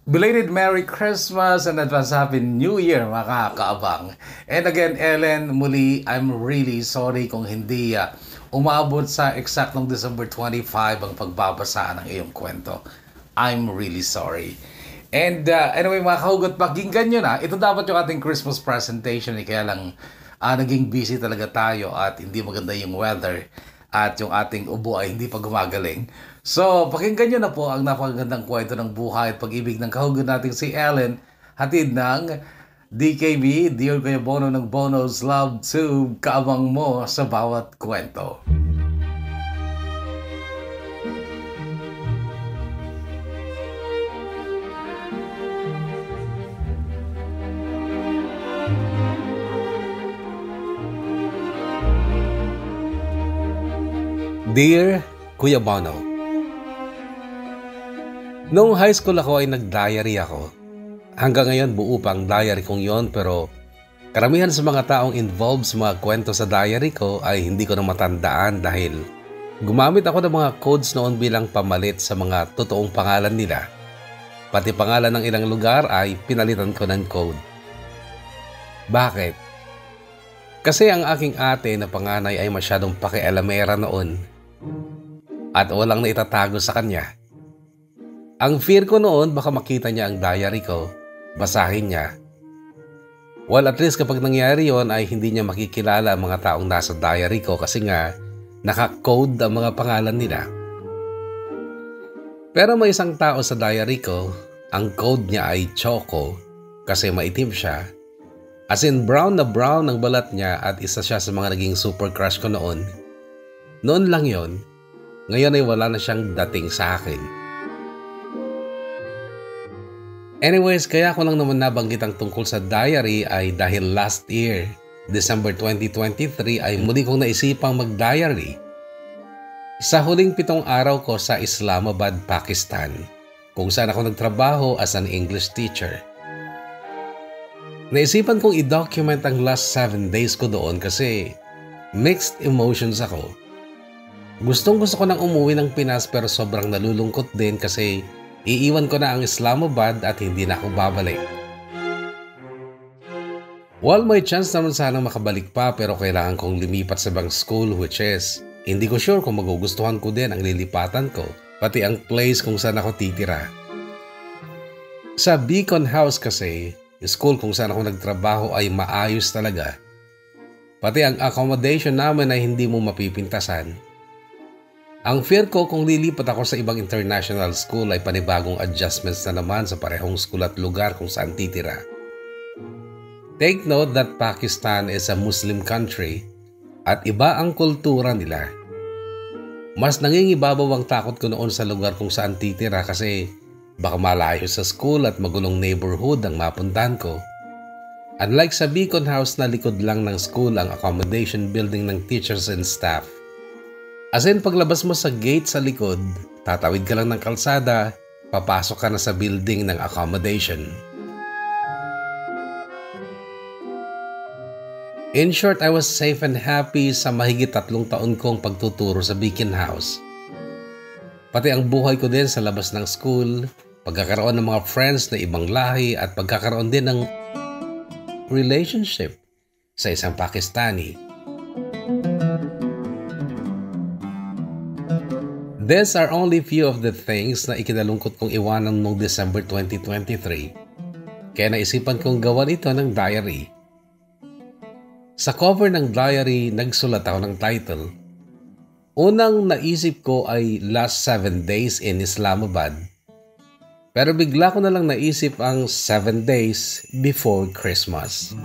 Belated Merry Christmas and advance Happy New Year mga kaabang. And again, Ellen, muli, I'm really sorry kung hindi umabot sa eksaktong December 25 ang pagbabasa ng iyong kwento. I'm really sorry. And anyway mga kahugot, pakinggan nyo na. Ito dapat yung ating Christmas presentation. Kaya lang naging busy talaga tayo at hindi maganda yung weather. At yung ating ubo ay hindi pa gumagaling. So, pakinggan nyo na po ang napakagandang kwento ng buhay at pag-ibig ng kahugot natin si Ellen, hatid ng DKB, Dear Kuya Bono ng Bono's Love Tube, kaabang mo sa bawat kwento. Dear Kuya Bono, noong high school ako ay nag-diary ako. Hanggang ngayon buo pa ang diary kong yon, pero karamihan sa mga taong involved sa mga kwento sa diary ko ay hindi ko na matandaan dahil gumamit ako ng mga codes noon bilang pamalit sa mga totoong pangalan nila. Pati pangalan ng ilang lugar ay pinalitan ko ng code. Bakit? Kasi ang aking ate na panganay ay masyadong pakialamera noon at walang naitatago sa kanya. Ang fear ko noon baka makita niya ang diary ko, basahin niya. Well, at least kapag nangyari yon ay hindi niya makikilala ang mga taong nasa diary ko kasi nga naka-code ang mga pangalan nila. Pero may isang tao sa diary ko, ang code niya ay Choco kasi maitim siya. As in brown na brown ang balat niya at isa siya sa mga naging super crush ko noon. Noon lang yon, ngayon ay wala na siyang dating sa akin. Anyways, kaya ko lang naman nabanggit ang tungkol sa diary ay dahil last year, December 2023 ay muli kong naisipang mag-diary. Sa huling 7 araw ko sa Islamabad, Pakistan, kung saan ako nagtrabaho as an English teacher. Naisipan kong i-document ang last 7 days ko doon kasi mixed emotions ako. Gustong-gusto ko nang umuwi ng Pinas pero sobrang nalulungkot din kasi iiwan ko na ang Islamabad at hindi na ako babalik. While may chance naman sana makabalik pa pero kailangan kong lumipat sa ibang school which is hindi ko sure kung magugustuhan ko din ang lilipatan ko pati ang place kung saan ako titira. Sa Beacon House kasi, school kung saan ako nagtrabaho ay maayos talaga. Pati ang accommodation namin ay hindi mo mapipintasan. Ang fear ko kung lilipat ako sa ibang international school ay panibagong adjustments na naman sa parehong school at lugar kung saan titira. Take note that Pakistan is a Muslim country at iba ang kultura nila. Mas nangingibabaw ang takot ko noon sa lugar kung saan titira kasi baka malayo sa school at magulong neighborhood ang mapuntahan ko. Unlike sa Beacon House na likod lang ng school ang accommodation building ng teachers and staff. As in paglabas mo sa gate sa likod, tatawid ka lang ng kalsada, papasok ka na sa building ng accommodation. In short, I was safe and happy sa mahigit 3 taon kong pagtuturo sa Beacon House. Pati ang buhay ko din sa labas ng school, pagkakaroon ng mga friends na ibang lahi at pagkakaroon din ng relationship sa isang Pakistani. These are only few of the things na ikinalungkot kong iwanan noong December 2023. Kaya naisipan kong gawan ito ng diary. Sa cover ng diary, nagsulat ako ng title. Unang naisip ko ay Last 7 Days in Islamabad. Pero bigla ko na lang naisip ang 7 Days Before Christmas.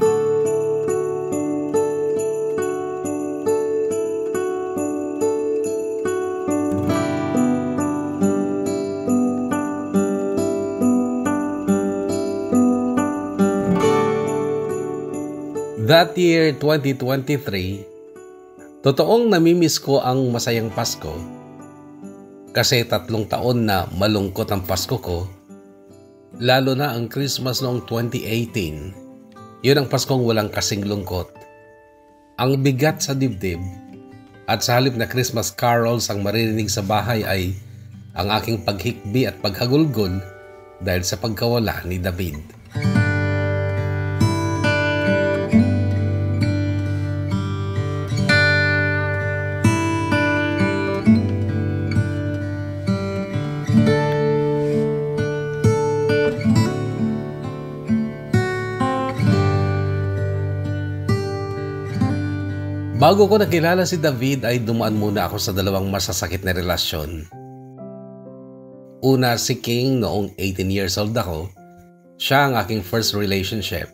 That year, 2023, totoong namimiss ko ang masayang Pasko. Kasi 3 taon na malungkot ang Pasko ko, lalo na ang Christmas noong 2018. Yun ang Paskong walang kasing lungkot. Ang bigat sa dibdib at sa halip na Christmas carols ang maririnig sa bahay ay ang aking paghikbi at paghagulgol dahil sa pagkawala ni David. Bago ko nakilala si David ay dumaan muna ako sa dalawang masasakit na relasyon. Una, si King noong 18 years old ako. Siya ang aking first relationship.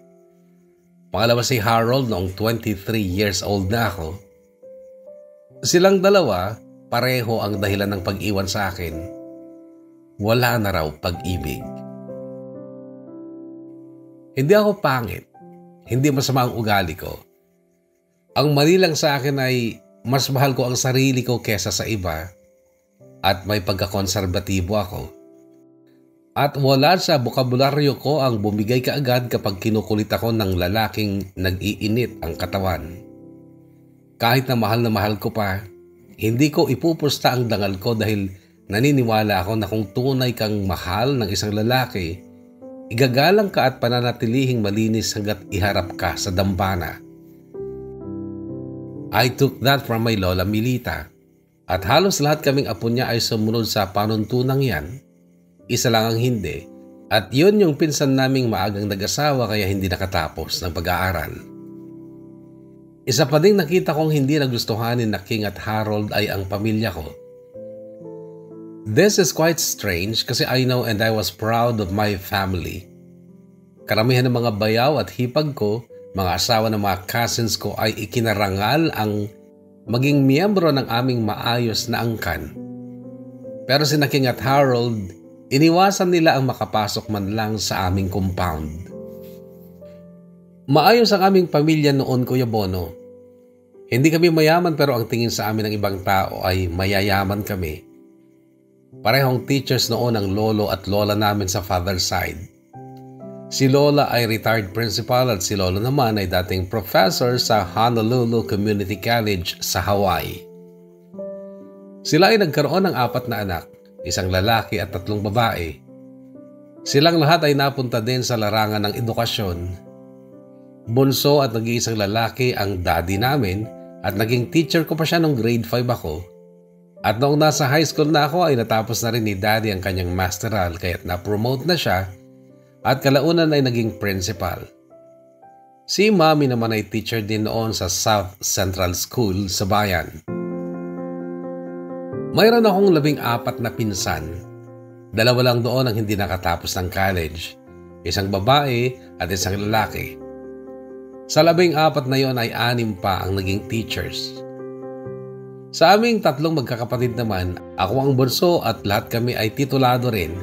Pangalawa si Harold noong 23 years old na ako. Silang dalawa, pareho ang dahilan ng pag-iwan sa akin. Wala na raw pag-ibig. Hindi ako pangit. Hindi masama ang ugali ko. Ang mali lang sa akin ay mas mahal ko ang sarili ko kesa sa iba at may pagkakonserbatibo ako. At wala sa bokabularyo ko ang bumigay kaagad kapag kinukulit ako ng lalaking nag-iinit ang katawan. Kahit na mahal ko pa, hindi ko ipupusta ang dangal ko dahil naniniwala ako na kung tunay kang mahal ng isang lalaki, igagalang ka at pananatilihing malinis hanggat iharap ka sa dambana. I took that from my Lola Milita at halos lahat kaming apo niya ay sumunod sa panuntunang yan. Isa lang ang hindi at yun yung pinsan naming maagang nag-asawa kaya hindi nakatapos ng pag-aaral. Isa pa ding nakita kong hindi nagustuhan ni King at Harold ay ang pamilya ko. This is quite strange kasi I know and I was proud of my family. Karamihan ng mga bayaw at hipag ko, mga asawa ng mga cousins ko ay ikinarangal ang maging miyembro ng aming maayos na angkan. Pero si King at Harold, iniwasan nila ang makapasok man lang sa aming compound. Maayos ang aming pamilya noon, Kuya Bono. Hindi kami mayaman pero ang tingin sa amin ng ibang tao ay mayayaman kami. Parehong teachers noon ang lolo at lola namin sa father's side. Si Lola ay retired principal at si Lolo naman ay dating professor sa Honolulu Community College sa Hawaii. Sila ay nagkaroon ng 4 na anak, isang lalaki at 3 babae. Silang lahat ay napunta din sa larangan ng edukasyon. Bunso at nag-iisang lalaki ang daddy namin at naging teacher ko pa siya nung grade 5 ako. At noong nasa high school na ako ay natapos na rin ni daddy ang kanyang masteral kaya't na-promote na siya at kalaunan ay naging principal. Si Mami naman ay teacher din noon sa South Central School sa bayan. Mayroon akong 14 na pinsan. 2 lang doon ang hindi nakatapos ng college. Isang babae at isang lalaki. Sa 14 na yon ay 6 pa ang naging teachers. Sa aming 3 magkakapatid naman, ako ang bunso at lahat kami ay titulado rin.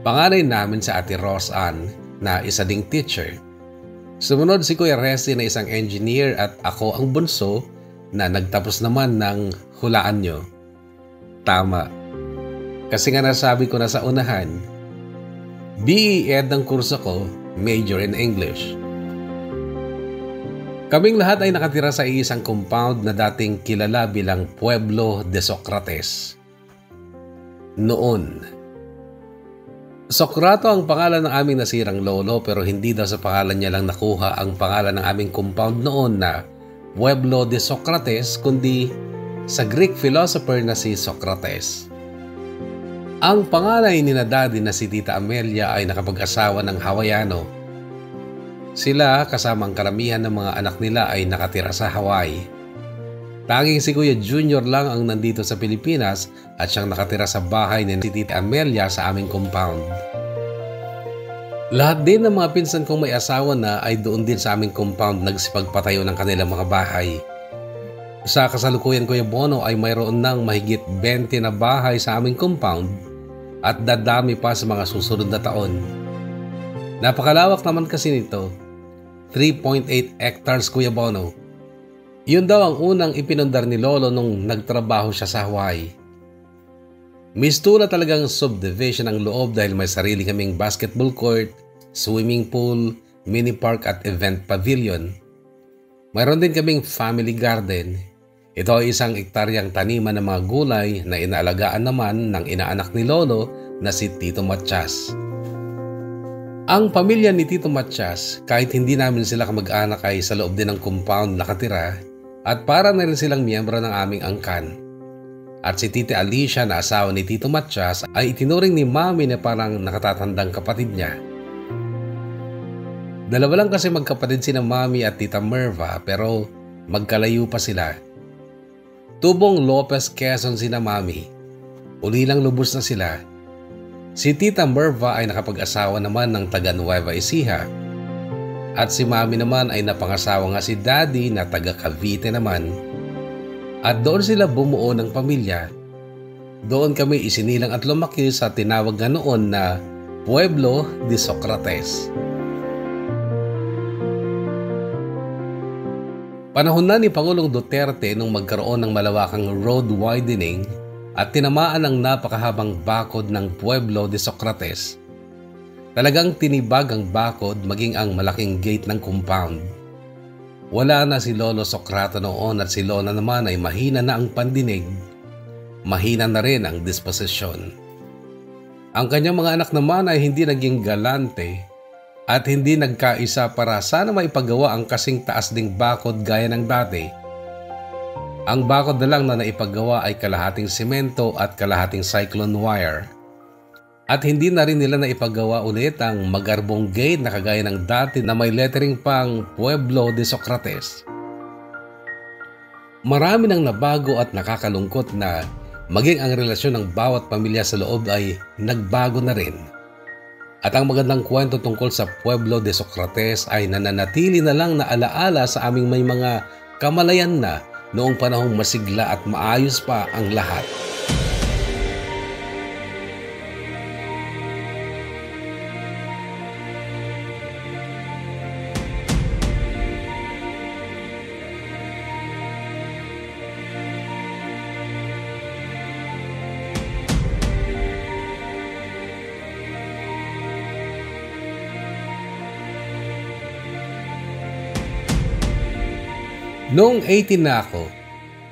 Panganay namin sa Ate Rose Ann na isa ding teacher. Sumunod si Kuya Resi na isang engineer at ako ang bunso na nagtapos naman ng hulaan nyo. Tama. Kasi nga nasabi ko na sa unahan, BE Ed ang kurso ko, major in English. Kaming lahat ay nakatira sa isang compound na dating kilala bilang Pueblo de Socrates. Noon, Socrato ang pangalan ng aming nasirang lolo pero hindi daw sa pangalan niya lang nakuha ang pangalan ng aming compound noon na Pueblo de Socrates kundi sa Greek philosopher na si Socrates. Ang panganay ni Daddy na si Tita Amelia ay nakapag-asawa ng Hawaiano. Sila kasama ang karamihan ng mga anak nila ay nakatira sa Hawaii. Tanging si Kuya Junior lang ang nandito sa Pilipinas at siyang nakatira sa bahay ni Tita Amelia sa aming compound. Lahat din ng mga pinsan kong may asawa na ay doon din sa aming compound nagsipagpatayo ng kanilang mga bahay. Sa kasalukuyan, Kuya Bono, ay mayroon ng mahigit 20 na bahay sa aming compound at dadami pa sa mga susunod na taon. Napakalawak naman kasi nito, 3.8 hectares, Kuya Bono. Yun daw ang unang ipinundar ni Lolo nung nagtrabaho siya sa Hawaii. Mistula talagang subdivision ang loob dahil may sarili kaming basketball court, swimming pool, mini park at event pavilion. Mayroon din kaming family garden. Ito ay 1 hektaryang taniman ng mga gulay na inaalagaan naman ng inaanak ni Lolo na si Tito Matias. Ang pamilya ni Tito Matias, kahit hindi namin sila kamag-anak, ay sa loob din ng compound nakatira at para na rin silang miyembro ng aming angkan. At si Tita Alicia na asawa ni Tito Matias ay itinuring ni Mami na parang nakatatandang kapatid niya. Dalawa lang kasi magkapatid sina Mami at Tita Merva pero magkalayo pa sila. Tubong Lopez Quezon sina Mami. Uli lang lubos na sila. Si Tita Merva ay nakapag-asawa naman ng taga Nueva Ecija. At si Mami naman ay napangasawa nga si Daddy na taga Cavite naman. At doon sila bumuo ng pamilya. Doon kami isinilang at lumaki sa tinawag nga noon na Pueblo de Socrates. Panahon na ni Pangulong Duterte nung magkaroon ng malawakang road widening at tinamaan ang napakahabang bakod ng Pueblo de Socrates. Talagang tinibag ang bakod maging ang malaking gate ng compound. Wala na si Lolo Socrato noon at si Lola naman ay mahina na ang pandinig. Mahina na rin ang disposisyon. Ang kanyang mga anak naman ay hindi naging galante at hindi nagkaisa para sana maipagawa ang kasing taas ding bakod gaya ng dati. Ang bakod na lang na naipagawa ay kalahating semento at kalahating cyclone wire. At hindi na rin nila naipagawa ulit ang magarbong gate na kagaya ng dati na may lettering pang Pueblo de Socrates. Marami nang nabago at nakakalungkot na maging ang relasyon ng bawat pamilya sa loob ay nagbago na rin. At ang magandang kwento tungkol sa Pueblo de Socrates ay nananatili na lang na alaala sa aming may mga kamalayan na noong panahong masigla at maayos pa ang lahat. Noong 18 na ako,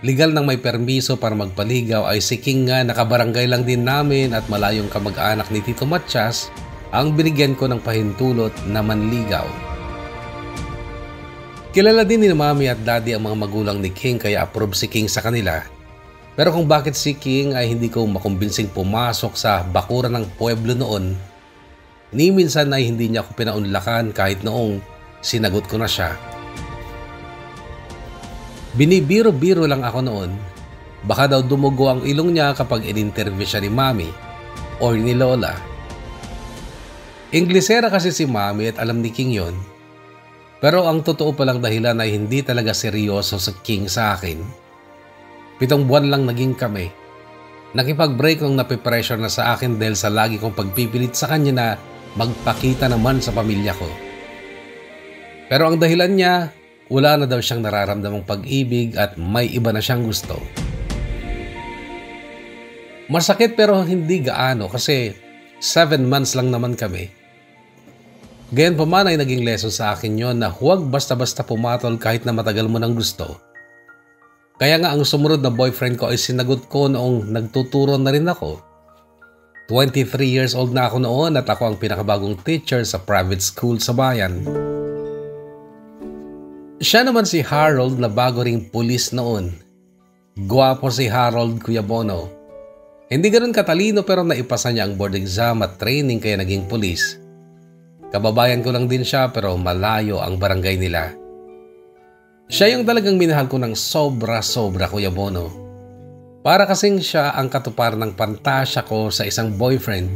legal nang may permiso para magpaligaw ay si King nga nakabarangay lang din namin at malayong kamag-anak ni Tito Matias ang binigyan ko ng pahintulot na manligaw. Kilala din ni Mami at Daddy ang mga magulang ni King kaya approve si King sa kanila. Pero kung bakit si King ay hindi ko makumbinsing pumasok sa bakuran ng pueblo noon, ni minsan ay hindi niya ako pinaunlakan kahit noong sinagot ko na siya. Binibiro-biro lang ako noon. Baka daw dumugo ang ilong niya kapag in-interview siya ni Mami o ni Lola. Inglesera kasi si Mami at alam ni King yon. Pero ang totoo palang dahilan ay hindi talaga seryoso sa King sa akin. 7 buwan lang naging kami. Nakipag-break nung napipressure na sa akin dahil sa lagi kong pagpipilit sa kanya na magpakita naman sa pamilya ko. Pero ang dahilan niya, wala na daw siyang nararamdamang pag-ibig at may iba na siyang gusto. Masakit pero hindi gaano kasi 7 months lang naman kami. Gayon pa man ay naging lesson sa akin yon na huwag basta-basta pumatol kahit na matagal mo ng gusto. Kaya nga ang sumunod na boyfriend ko ay sinagot ko noong nagtuturo na rin ako. 23 years old na ako noon at ako ang pinakabagong teacher sa private school sa bayan. Siya naman si Harold na bago ring pulis noon. Gwapo si Harold, Kuya Bono. Hindi ganoon katalino pero naipasa niya ang board exam at training kaya naging pulis. Kababayan ko lang din siya pero malayo ang barangay nila. Siya yung talagang minahal ko ng sobra-sobra, Kuya Bono. Para kasing siya ang katuparan ng pantasya ko sa isang boyfriend.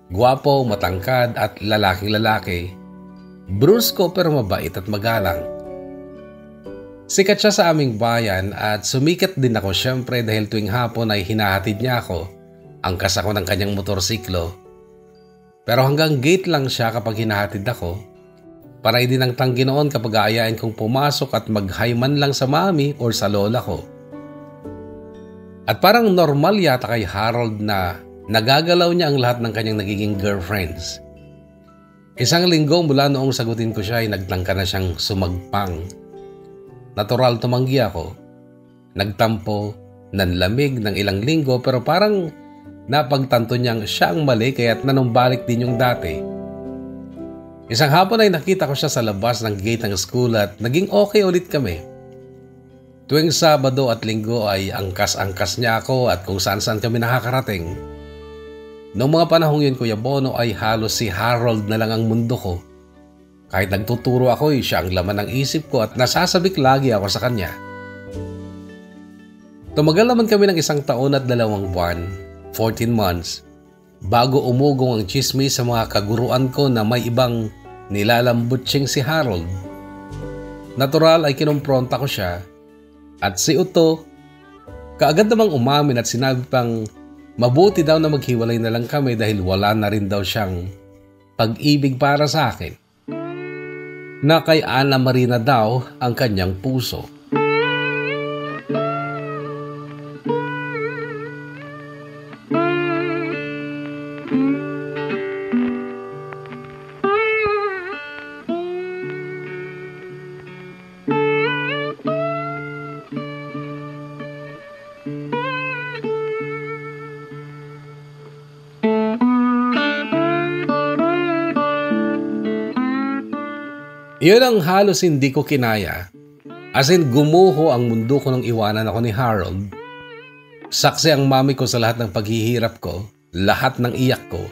Gwapo, matangkad at lalaking-lalaki. Brusko pero mabait at magalang. Sikat siya sa aming bayan at sumikat din ako syempre dahil tuwing hapon ay hinahatid niya ako, angkas ako ng kanyang motorsiklo. Pero hanggang gate lang siya kapag hinahatid ako. Panay din ang tanggi noon kapag aayain kong pumasok at mag-hi man lang sa mami or sa lola ko. At parang normal yata kay Harold na nagagalaw niya ang lahat ng kanyang nagiging girlfriends. Isang linggo mula noong sagutin ko siya ay nagtangka na siyang sumagpang. Natural tumanggi ako. Nagtampo, nanlamig ng ilang linggo pero parang Napagtanto niyang siya ang mali kaya't nanumbalik din yung dati. Isang hapon ay nakita ko siya sa labas ng gate ng school at naging okay ulit kami. Tuwing Sabado at Linggo ay angkas-angkas niya ako at kung saan-saan kami nakakarating. Noong mga panahong yun, Kuya Bono, ay halos si Harold na lang ang mundo ko. Kahit nagtuturo ako, siya ang laman ng isip ko at nasasabik lagi ako sa kanya. Tumagal naman kami ng 1 taon at 2 buwan, 14 months, bago umugong ang chismis sa mga kaguruan ko na may ibang nilalambutsing si Harold. Natural ay kinumpronta ko siya at si Uto, kaagad namang umamin at sinabi pang mabuti daw na maghiwalay na lang kami dahil wala na rin daw siyang pag-ibig para sa akin. Na kay Ana Marina daw ang kanyang puso. Iyon ang halos hindi ko kinaya. As in, gumuho ang mundo ko nung iwanan ako ni Harold. Saksi ang mami ko sa lahat ng paghihirap ko, lahat ng iyak ko.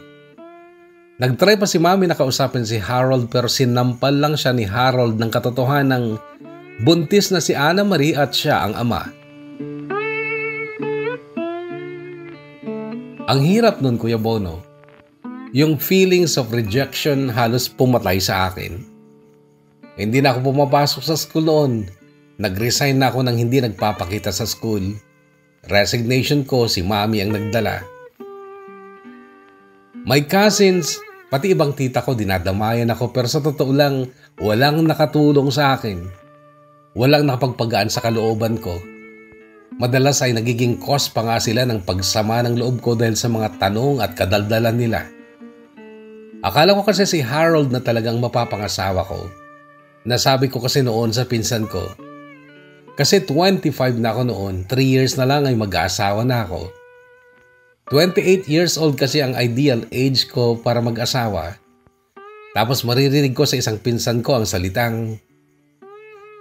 Nagtry pa si mami na kausapin si Harold pero sinampal lang siya ni Harold ng katotohanan ng buntis na si Ana Marie at siya ang ama. Ang hirap nun, Kuya Bono. Yung feelings of rejection halos pumatay sa akin. Hindi na ako pumapasok sa school noon. Nag-resign na ako nang hindi nagpapakita sa school. Resignation ko, si mami ang nagdala. My cousins, pati ibang tita ko dinadamayan ako pero sa totoo lang, walang nakatulong sa akin. Walang nakapagpagaan sa kalooban ko. Madalas ay nagiging cause pa nga sila ng pagsama ng loob ko dahil sa mga tanong at kadaldalan nila. Akala ko kasi si Harold na talagang mapapangasawa ko. Nasabi ko kasi noon sa pinsan ko. Kasi 25 na ako noon, 3 years na lang ay mag-aasawa na ako. 28 years old kasi ang ideal age ko para mag-asawa. Tapos maririnig ko sa isang pinsan ko ang salitang,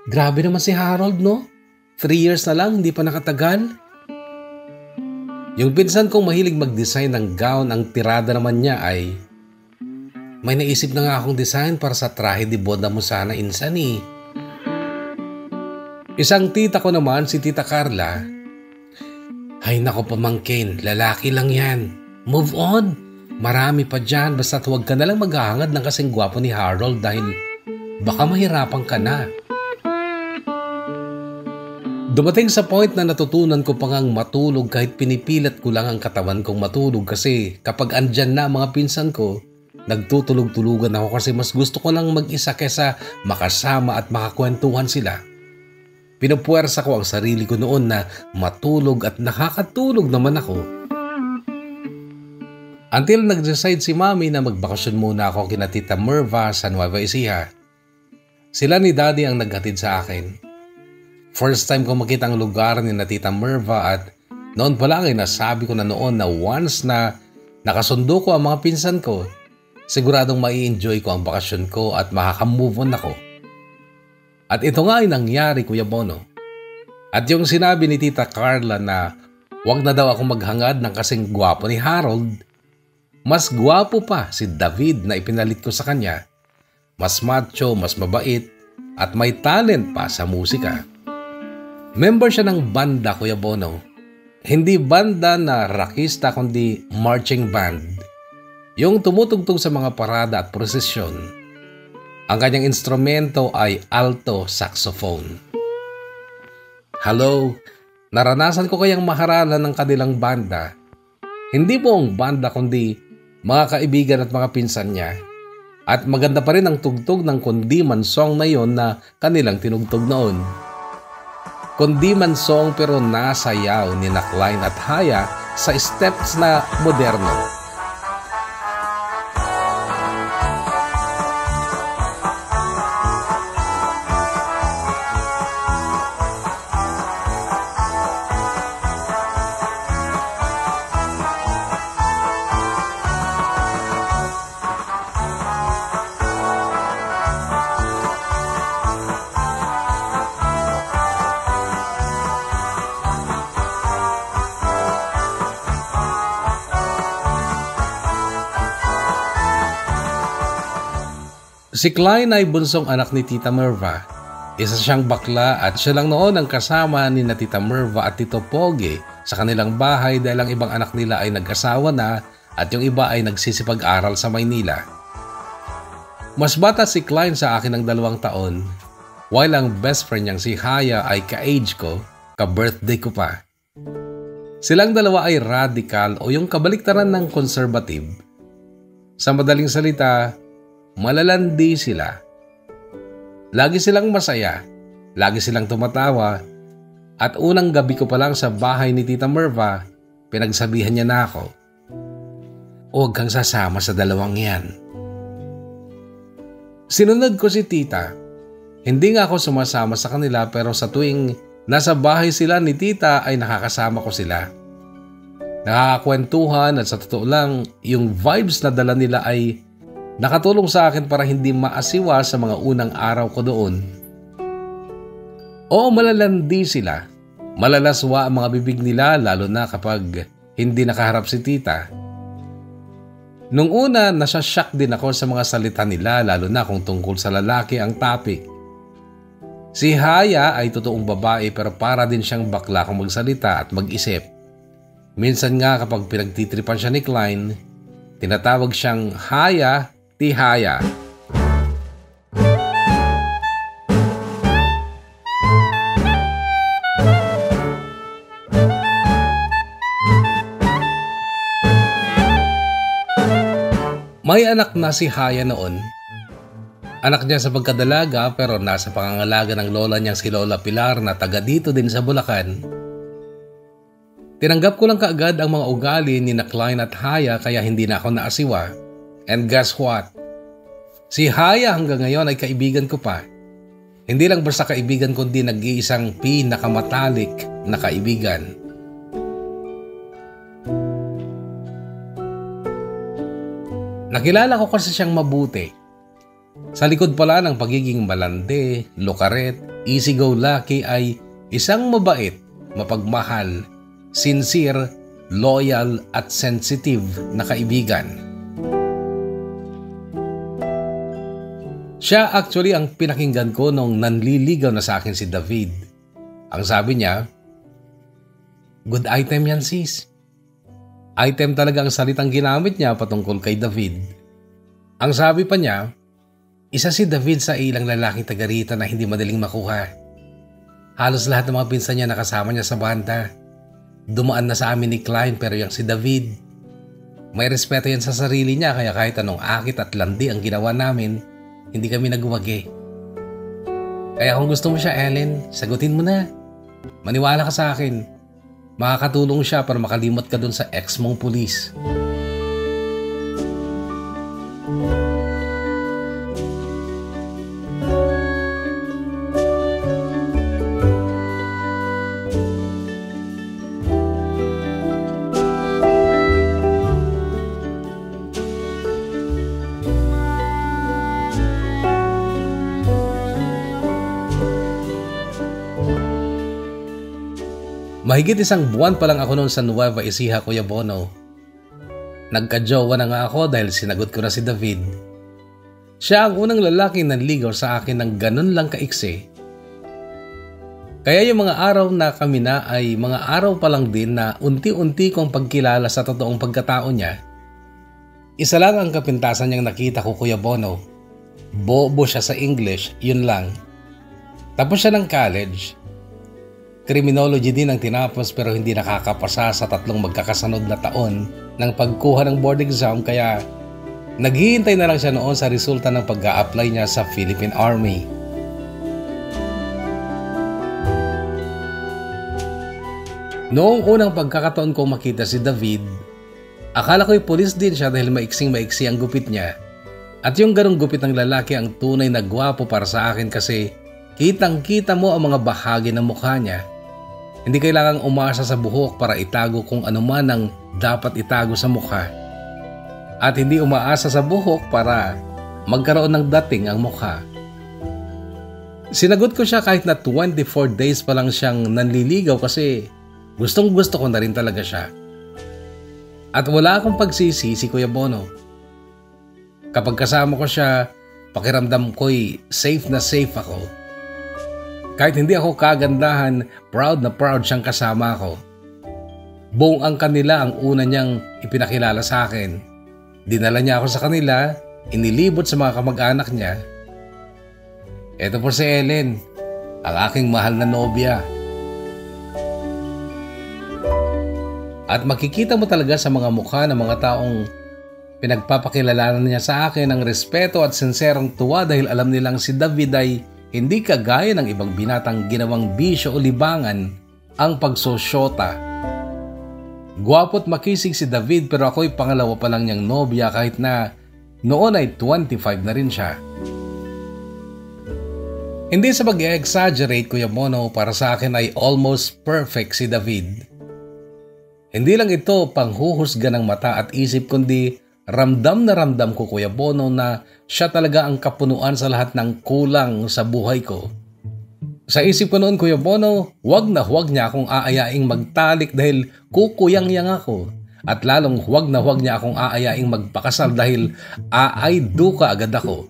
grabe naman si Harold, no? 3 years na lang, hindi pa nakatagal. Yung pinsan kong mahilig mag-design ng gown, ang tirada naman niya ay, may naisip na nga akong design para sa trahe de boda mo sana, insan eh. Isang tita ko naman, si Tita Carla. Ay nako pamangkin, lalaki lang yan. Move on. Marami pa dyan, basta't huwag ka na lang maghahangad ng kasing gwapo ni Harold dahil baka mahirapan ka na. Dumating sa point na natutunan ko pa ngang matulog kahit pinipilat ko lang ang katawan kong matulog kasi kapag andyan na mga pinsan ko, nagtutulog-tulugan ako kasi mas gusto ko lang mag-isa kesa makasama at makakwentuhan sila. Pinupuwersa ko ang sarili ko noon na matulog at nakakatulog naman ako. Until nag-decide si Mami na magbakasyon muna ako kina Tita Merva sa Nueva Ecija. Sila ni Daddy ang naghatid sa akin. First time ko makita ang lugar ni na Tita Merva at noon pa lang ay nasabi ko na noon na once na nakasundo ko ang mga pinsan ko, siguradong mai-enjoy ko ang bakasyon ko at makaka-move on ako. At ito nga ay nangyari, Kuya Bono. At yung sinabi ni Tita Carla na wag na daw ako maghangad ng kasing gwapo ni Harold, mas gwapo pa si David na ipinalit ko sa kanya. Mas macho, mas mabait, at may talent pa sa musika. Member siya ng banda, Kuya Bono. Hindi banda na rockista kundi marching band. Yung tumutugtog sa mga parada at prosesyon. Ang kanyang instrumento ay alto saxophone. Hello, naranasan ko kayang maharalan ng kanilang banda. Hindi buong banda kundi mga kaibigan at mga pinsan niya. At maganda pa rin ang tugtog ng Kundiman song na yon na kanilang tinugtog noon. Kundiman song pero nasayaw ni Klein at Haya sa steps na moderno. Si Klein ay bunsong anak ni Tita Merva. Isa siyang bakla at siya lang noon ang kasama ni na Tita Merva at Tito Pogi sa kanilang bahay dahil ang ibang anak nila ay nag-asawa na at yung iba ay nagsisipag-aral sa Maynila. Mas bata si Klein sa akin ng 2 taon, while ang best friend niyang si Haya ay ka-age ko, ka-birthday ko pa. Silang dalawa ay radical o yung kabaliktaran ng conservative. Sa madaling salita, malalandi sila. Lagi silang masaya, lagi silang tumatawa, at unang gabi ko pa lang sa bahay ni Tita Merva, pinagsabihan niya na ako, "Huwag kang sasama sa dalawang yan." Sinunod ko si Tita. Hindi nga ako sumasama sa kanila pero sa tuwing nasa bahay sila ni Tita ay nakakasama ko sila. Nakakakwentuhan at sa totoo lang, yung vibes na dala nila ay nakatulong sa akin para hindi maasiwa sa mga unang araw ko doon. Oo, malalandi sila. Malalaswa ang mga bibig nila lalo na kapag hindi nakaharap si Tita. Nung una, nasashock din ako sa mga salita nila lalo na kung tungkol sa lalaki ang topic. Si Haya ay totoong babae pero para din siyang bakla kung magsalita at mag-isip. Minsan nga kapag pinagtitripan siya ni Klein, tinatawag siyang Haya, Tihaya. May anak na si Haya noon. Anak niya sa pagkadalaga pero nasa pangangalaga ng lola niyang si Lola Pilar na taga dito din sa Bulacan. Tinanggap ko lang kaagad ang mga ugali ni Klein at Haya kaya hindi na ako naasiwa. And guess what? Si Haya hanggang ngayon ay kaibigan ko pa. Hindi lang basta kaibigan kundi nag-iisang pinakamatalik na kaibigan. Nakilala ko kasi siyang mabuti. Sa likod pala ng pagiging malande, lukaret, easy-go-lucky ay isang mabait, mapagmahal, sincere, loyal at sensitive na kaibigan. Siya actually ang pinakinggan ko nung nanliligaw na sa akin si David. Ang sabi niya, "Good item yan sis." Item talaga ang salitang ginamit niya patungkol kay David. Ang sabi pa niya, isa si David sa ilang lalaking taga rito na hindi madaling makuha. Halos lahat ng mga pinsan niya nakasama niya sa banda. Dumaan na sa amin ni Klein pero yung si David, may respeto yan sa sarili niya kaya kahit anong akit at landi ang ginawa namin, hindi kami nagwagi. Kaya kung gusto mo siya, Ellen, sagutin mo na. Maniwala ka sa akin. Makakatulong siya para makalimot ka dun sa ex mong pulis. Mahigit 1 buwan pa lang ako noon sa Nueva Ecija, Kuya Bono. Nagka-jowa na nga ako dahil sinagot ko na si David. Siya ang unang lalaki na nanligaw sa akin ng ganun lang kaiksi. Kaya yung mga araw na kami na ay mga araw pa lang din na unti-unti kong pagkilala sa totoong pagkatao niya. Isa lang ang kapintasan niyang nakita ko, Kuya Bono. Bobo siya sa English, yun lang. Tapos siya ng college. Criminology din ang tinapos pero hindi nakakapasa sa 3 magkakasunod na taon ng pagkuha ng board exam kaya naghihintay na lang siya noon sa resulta ng pag-a-apply niya sa Philippine Army. Noong unang pagkakataon kong makita si David, akala ko'y pulis din siya dahil maiksing-maiksi ang gupit niya. At yung ganong gupit ng lalaki ang tunay na gwapo para sa akin kasi kitang-kita mo ang mga bahagi ng mukha niya. Hindi kailangang umasa sa buhok para itago kung ano man ang dapat itago sa mukha. At hindi umaasa sa buhok para magkaroon ng dating ang mukha. Sinagot ko siya kahit na 24 days pa lang siyang nanliligaw kasi gustong gusto ko na rin talaga siya. At wala akong pagsisisi, Kuya Bono. Kapag kasama ko siya, Pakiramdam ko'y safe na safe ako. Kahit hindi ako kagandahan, proud na proud siyang kasama ko. Buong ang kanila ang una niyang ipinakilala sa akin. Dinala niya ako sa kanila, inilibot sa mga kamag-anak niya. Ito po si Ellen, ang aking mahal na nobya. At makikita mo talaga sa mga mukha ng mga taong pinagpapakilalanan niya sa akin ang respeto at sinserong tuwa dahil alam nilang si David ay hindi kagaya ng ibang binatang ginawang bisyo o libangan ang pagsosyota. Gwapo't makisig si David pero ako'y pangalawa pa lang niyang nobya kahit na noon ay 25 na rin siya. Hindi sa pag-exaggerate, Kuya Bono, para sa akin ay almost perfect si David. Hindi lang ito panghuhusga ng mata at isip kundi ramdam na ramdam ko, Kuya Bono, na siya talaga ang kapunuan sa lahat ng kulang sa buhay ko. Sa isip ko noon, Kuya Bono, huwag na huwag niya akong aayaing magtalik dahil kukuyang-yang ako. At lalong huwag na huwag niya akong aayaing magpakasal dahil aayduka agad ako.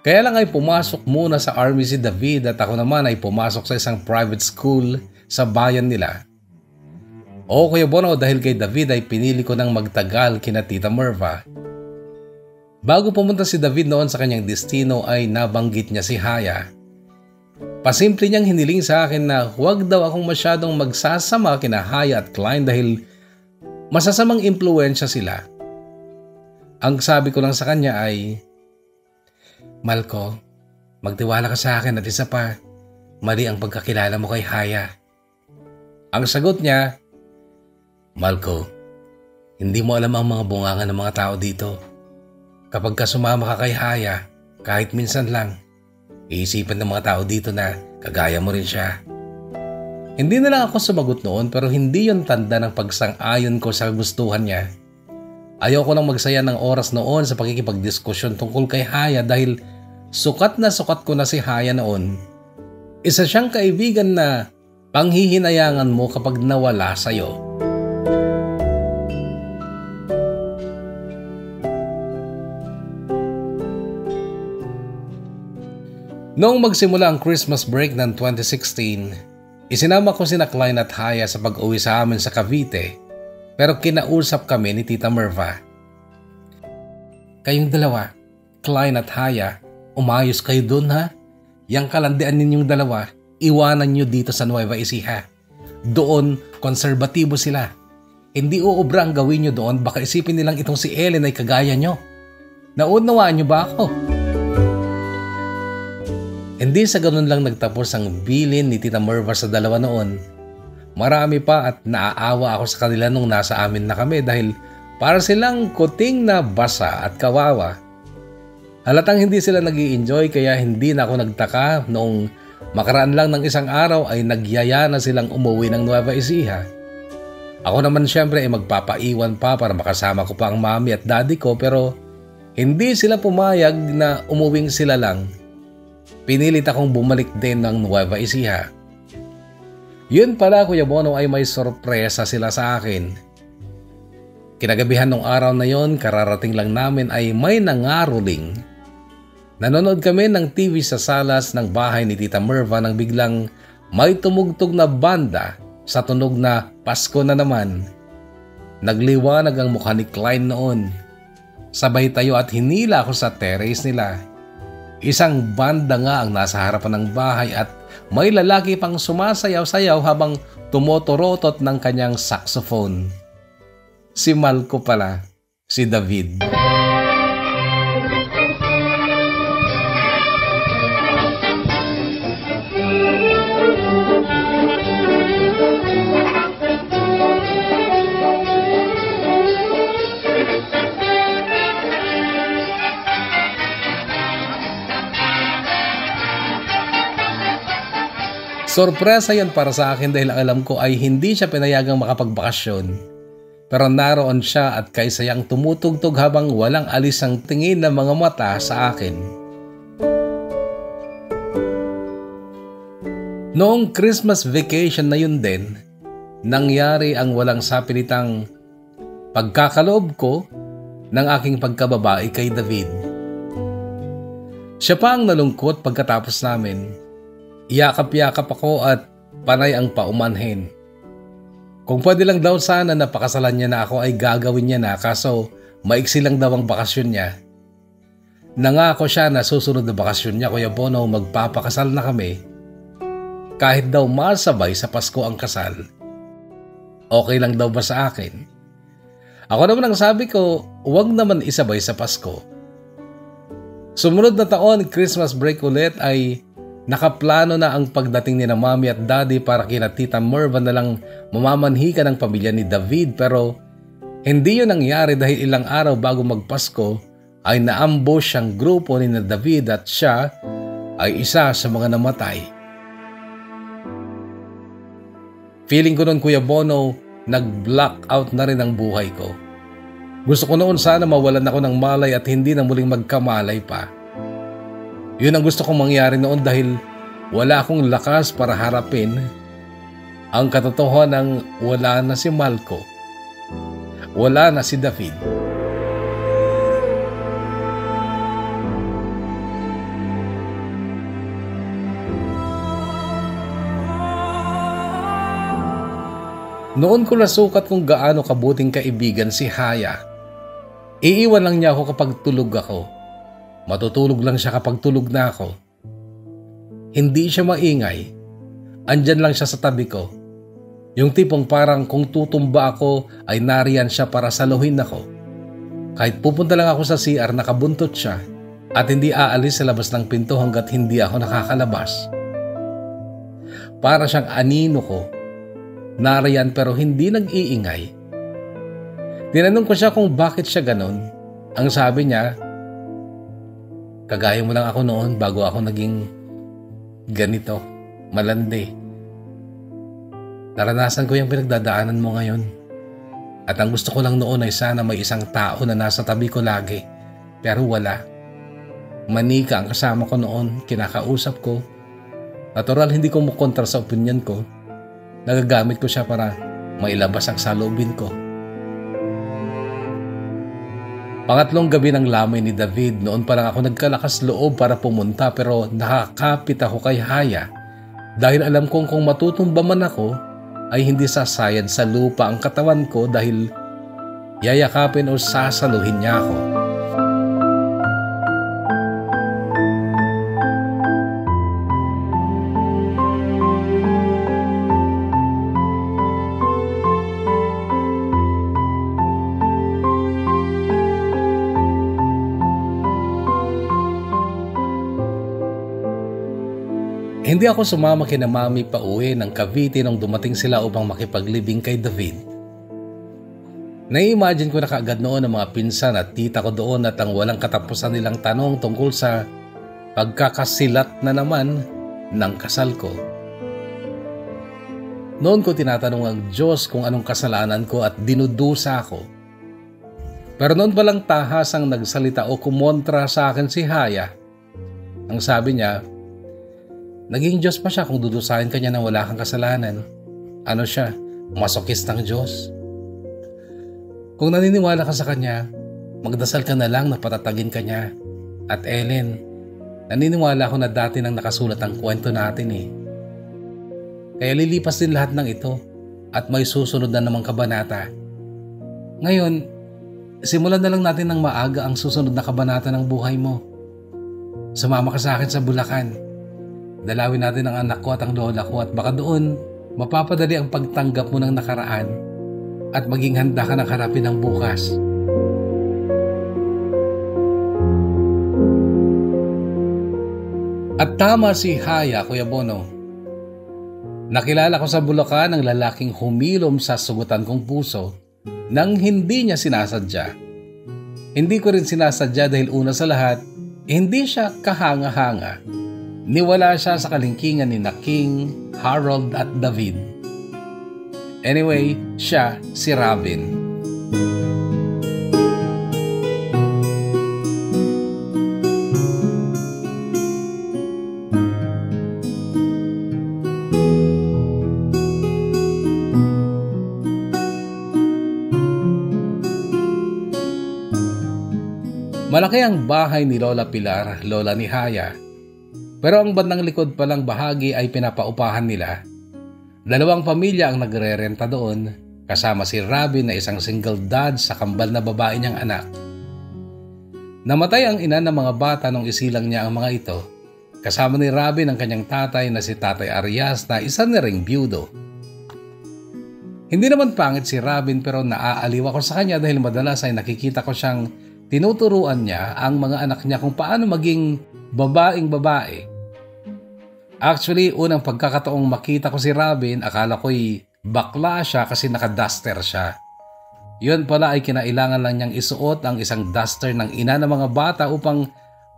Kaya lang ay pumasok muna sa army si David at ako naman ay pumasok sa isang private school sa bayan nila. O Kuya Bono, dahil kay David ay pinili ko ng magtagal kina Tita Merva. Bago pumunta si David noon sa kanyang destino ay nabanggit niya si Haya. Pasimple niyang hiniling sa akin na huwag daw akong masyadong magsasama kina Haya at Klein dahil masasamang impluwensya sila. Ang sabi ko lang sa kanya ay, Malco, magtiwala ka sa akin at isa pa, mali ang pagkakilala mo kay Haya. Ang sagot niya, Malco, hindi mo alam ang mga bunganga ng mga tao dito. Kapag ka sumama ka kay Haya, kahit minsan lang, iisipan ng mga tao dito na kagaya mo rin siya. Hindi na lang ako sumagot noon pero hindi yon tanda ng pagsang-ayon ko sa gustuhan niya. Ayaw ko nang magsaya ng oras noon sa pakikipagdiskusyon tungkol kay Haya dahil sukat ko na si Haya noon. Isa siyang kaibigan na panghihinayangan mo kapag nawala sa'yo. Noong magsimula ang Christmas break ng 2016, isinama ko sina Klein at Haya sa pag-uwi sa amin sa Cavite pero kinausap kami ni Tita Merva. Kayong dalawa, Klein at Haya, umayos kayo dun ha? Yang kalandian ninyong dalawa, iwanan nyo dito sa Nueva Ecija. Doon, konserbatibo sila. Hindi uubra ang gawin nyo doon, baka isipin nilang itong si Ellen ay kagaya nyo. Naunawaan nyo ba ako? Hindi sa ganun lang nagtapos ang bilin ni Tita Merva sa dalawa noon. Marami pa at naaawa ako sa kanila nung nasa amin na kami dahil para silang kuting na basa at kawawa. Halatang hindi sila nag-i-enjoy kaya hindi na ako nagtaka noong makaraan lang ng isang araw ay nagyaya na silang umuwi ng Nueva Ecija. Ako naman syempre ay magpapaiwan pa para makasama ko pa ang mami at daddy ko pero hindi sila pumayag na umuwing sila lang. Pinilit akong bumalik din ng Nueva Ecija. Yun pala Kuya Bono ay may sorpresa sila sa akin. Kinagabihan ng araw na yon, kararating lang namin ay may nangaroling. Nanonood kami ng TV sa salas ng bahay ni Tita Merva nang biglang may tumugtog na banda sa tunog na Pasko na naman. Nagliwanag ang mukha ni Klein noon. Sabay tayo at hinila ako sa terrace nila. Isang banda nga ang nasa harapan ng bahay at may lalaki pang sumasayaw-sayaw habang tumotorotot ng kanyang saxophone. Si Malco pala, si David. Sorpresa yan para sa akin dahil alam ko ay hindi siya pinayagang makapagbakasyon. Pero naroon siya at kaysayang tumutugtog habang walang alis ang tingin ng mga mata sa akin. Noong Christmas vacation na yun din, nangyari ang walang sapilitang pagkakaloob ko ng aking pagkababae kay David. Siya pa ang nalungkot pagkatapos namin. Iyakap-yakap ako at panay ang paumanhin. Kung pwede lang daw sana na pakasalan niya na ako ay gagawin niya na, kaso maiksi lang daw ang bakasyon niya. Nangako siya na susunod na bakasyon niya, Kuya Bono, magpapakasal na kami. Kahit daw masabay sa Pasko ang kasal. Okay lang daw ba sa akin? Ako naman ang sabi ko, huwag naman isabay sa Pasko. Sumunod na taon, Christmas break ulit, ay nakaplano na ang pagdating ni na Mami at Daddy para kina Tita Merva na lang mamamanhikan ng pamilya ni David, pero hindi yun nangyari dahil ilang araw bago magpasko ay naambush ang grupo ni na David at siya ay isa sa mga namatay. Feeling ko noon, Kuya Bono, nag-block out na rin ang buhay ko. Gusto ko noon sana mawalan ako ng malay at hindi na muling magkamalay pa. Yun ang gusto kong mangyari noon dahil wala akong lakas para harapin ang katotohanan ng wala na si Malco. Wala na si David. Noon ko nasukat kung gaano kabuting kaibigan si Haya. Iiwan lang niya ako kapag tulog ako. Matutulog lang siya kapag tulog na ako. Hindi siya maingay. Andyan lang siya sa tabi ko. Yung tipong parang kung tutumba ako ay nariyan siya para saluhin ako. Kahit pupunta lang ako sa CR, nakabuntot siya at hindi aalis sa labas ng pinto hanggat hindi ako nakakalabas. Para siyang anino ko. Nariyan pero hindi nag-iingay. Tinanong ko siya kung bakit siya ganon. Ang sabi niya, kagaya mo lang ako noon bago ako naging ganito, malandi. Naranasan ko yung pinagdadaanan mo ngayon. At ang gusto ko lang noon ay sana may isang tao na nasa tabi ko lagi. Pero wala. Manika ang kasama ko noon, kinakausap ko. Natural hindi ko mukontra sa opinion ko. Nagagamit ko siya para mailabas ang saloobin ko. Pangatlong gabi ng lamay ni David, noon pa lang ako nagkalakas loob para pumunta pero nakakapit ako kay Haya dahil alam kong kung matutumba man ako ay hindi sasayad sa lupa ang katawan ko dahil yayakapin o sasaluhin niya ako. Hindi ako sumama kina Mami pa uwi ng Cavite nung dumating sila upang makipaglibing kay David. Nai-imagine ko na kaagad noon ang mga pinsan at tita ko doon at ang walang katapusan nilang tanong tungkol sa pagkakasilat na naman ng kasal ko. Noon ko tinatanong ang Diyos kung anong kasalanan ko at dinudusa ako. Pero noon palang tahasang nagsalita o kumontra sa akin si Haya. Ang sabi niya, naging Diyos pa siya kung dudusahin ka niya na wala kang kasalanan. Ano siya? Masokistang Diyos. Kung naniniwala ka sa Kanya, magdasal ka na lang na patatagin ka niya. At Ellen, naniniwala ako na dati nang nakasulat ang kwento natin eh. Kaya lilipas din lahat ng ito at may susunod na namang kabanata. Ngayon, simulan na lang natin ng maaga ang susunod na kabanata ng buhay mo. Sumama ka sa akin sa Bulacan. Dalawin natin ang anak ko at ang lola ko at baka doon mapapadali ang pagtanggap mo ng nakaraan at maging handa ka ng harapin ng bukas. At tama si Haya, Kuya Bono. Nakilala ko sa Bulacan ang lalaking humilom sa sugutan kong puso nang hindi niya sinasadya. Hindi ko rin sinasadya dahil una sa lahat, hindi siya kahanga-hanga. Niwala siya sa kalingkingan ni King, Harold at David. Anyway, siya si Robin. Malaki ang bahay ni Lola Pilar, lola ni Haya. Pero ang bandang likod palang bahagi ay pinapaupahan nila. 2 pamilya ang nagre-renta doon, kasama si Robin na isang single dad sa kambal na babae niyang anak. Namatay ang ina ng mga bata nung isilang niya ang mga ito. Kasama ni Robin ang kanyang tatay na si Tatay Arias na isa na ring byudo. Hindi naman pangit si Robin pero naaaliw ako sa kanya dahil madalas ay nakikita ko siyang tinuturuan niya ang mga anak niya kung paano maging babaeng babae. Actually, unang pagkakataong makita ko si Robin, akala ko'y bakla siya kasi naka-duster siya. Yun pala ay kinailangan lang niyang isuot ang isang duster ng ina ng mga bata upang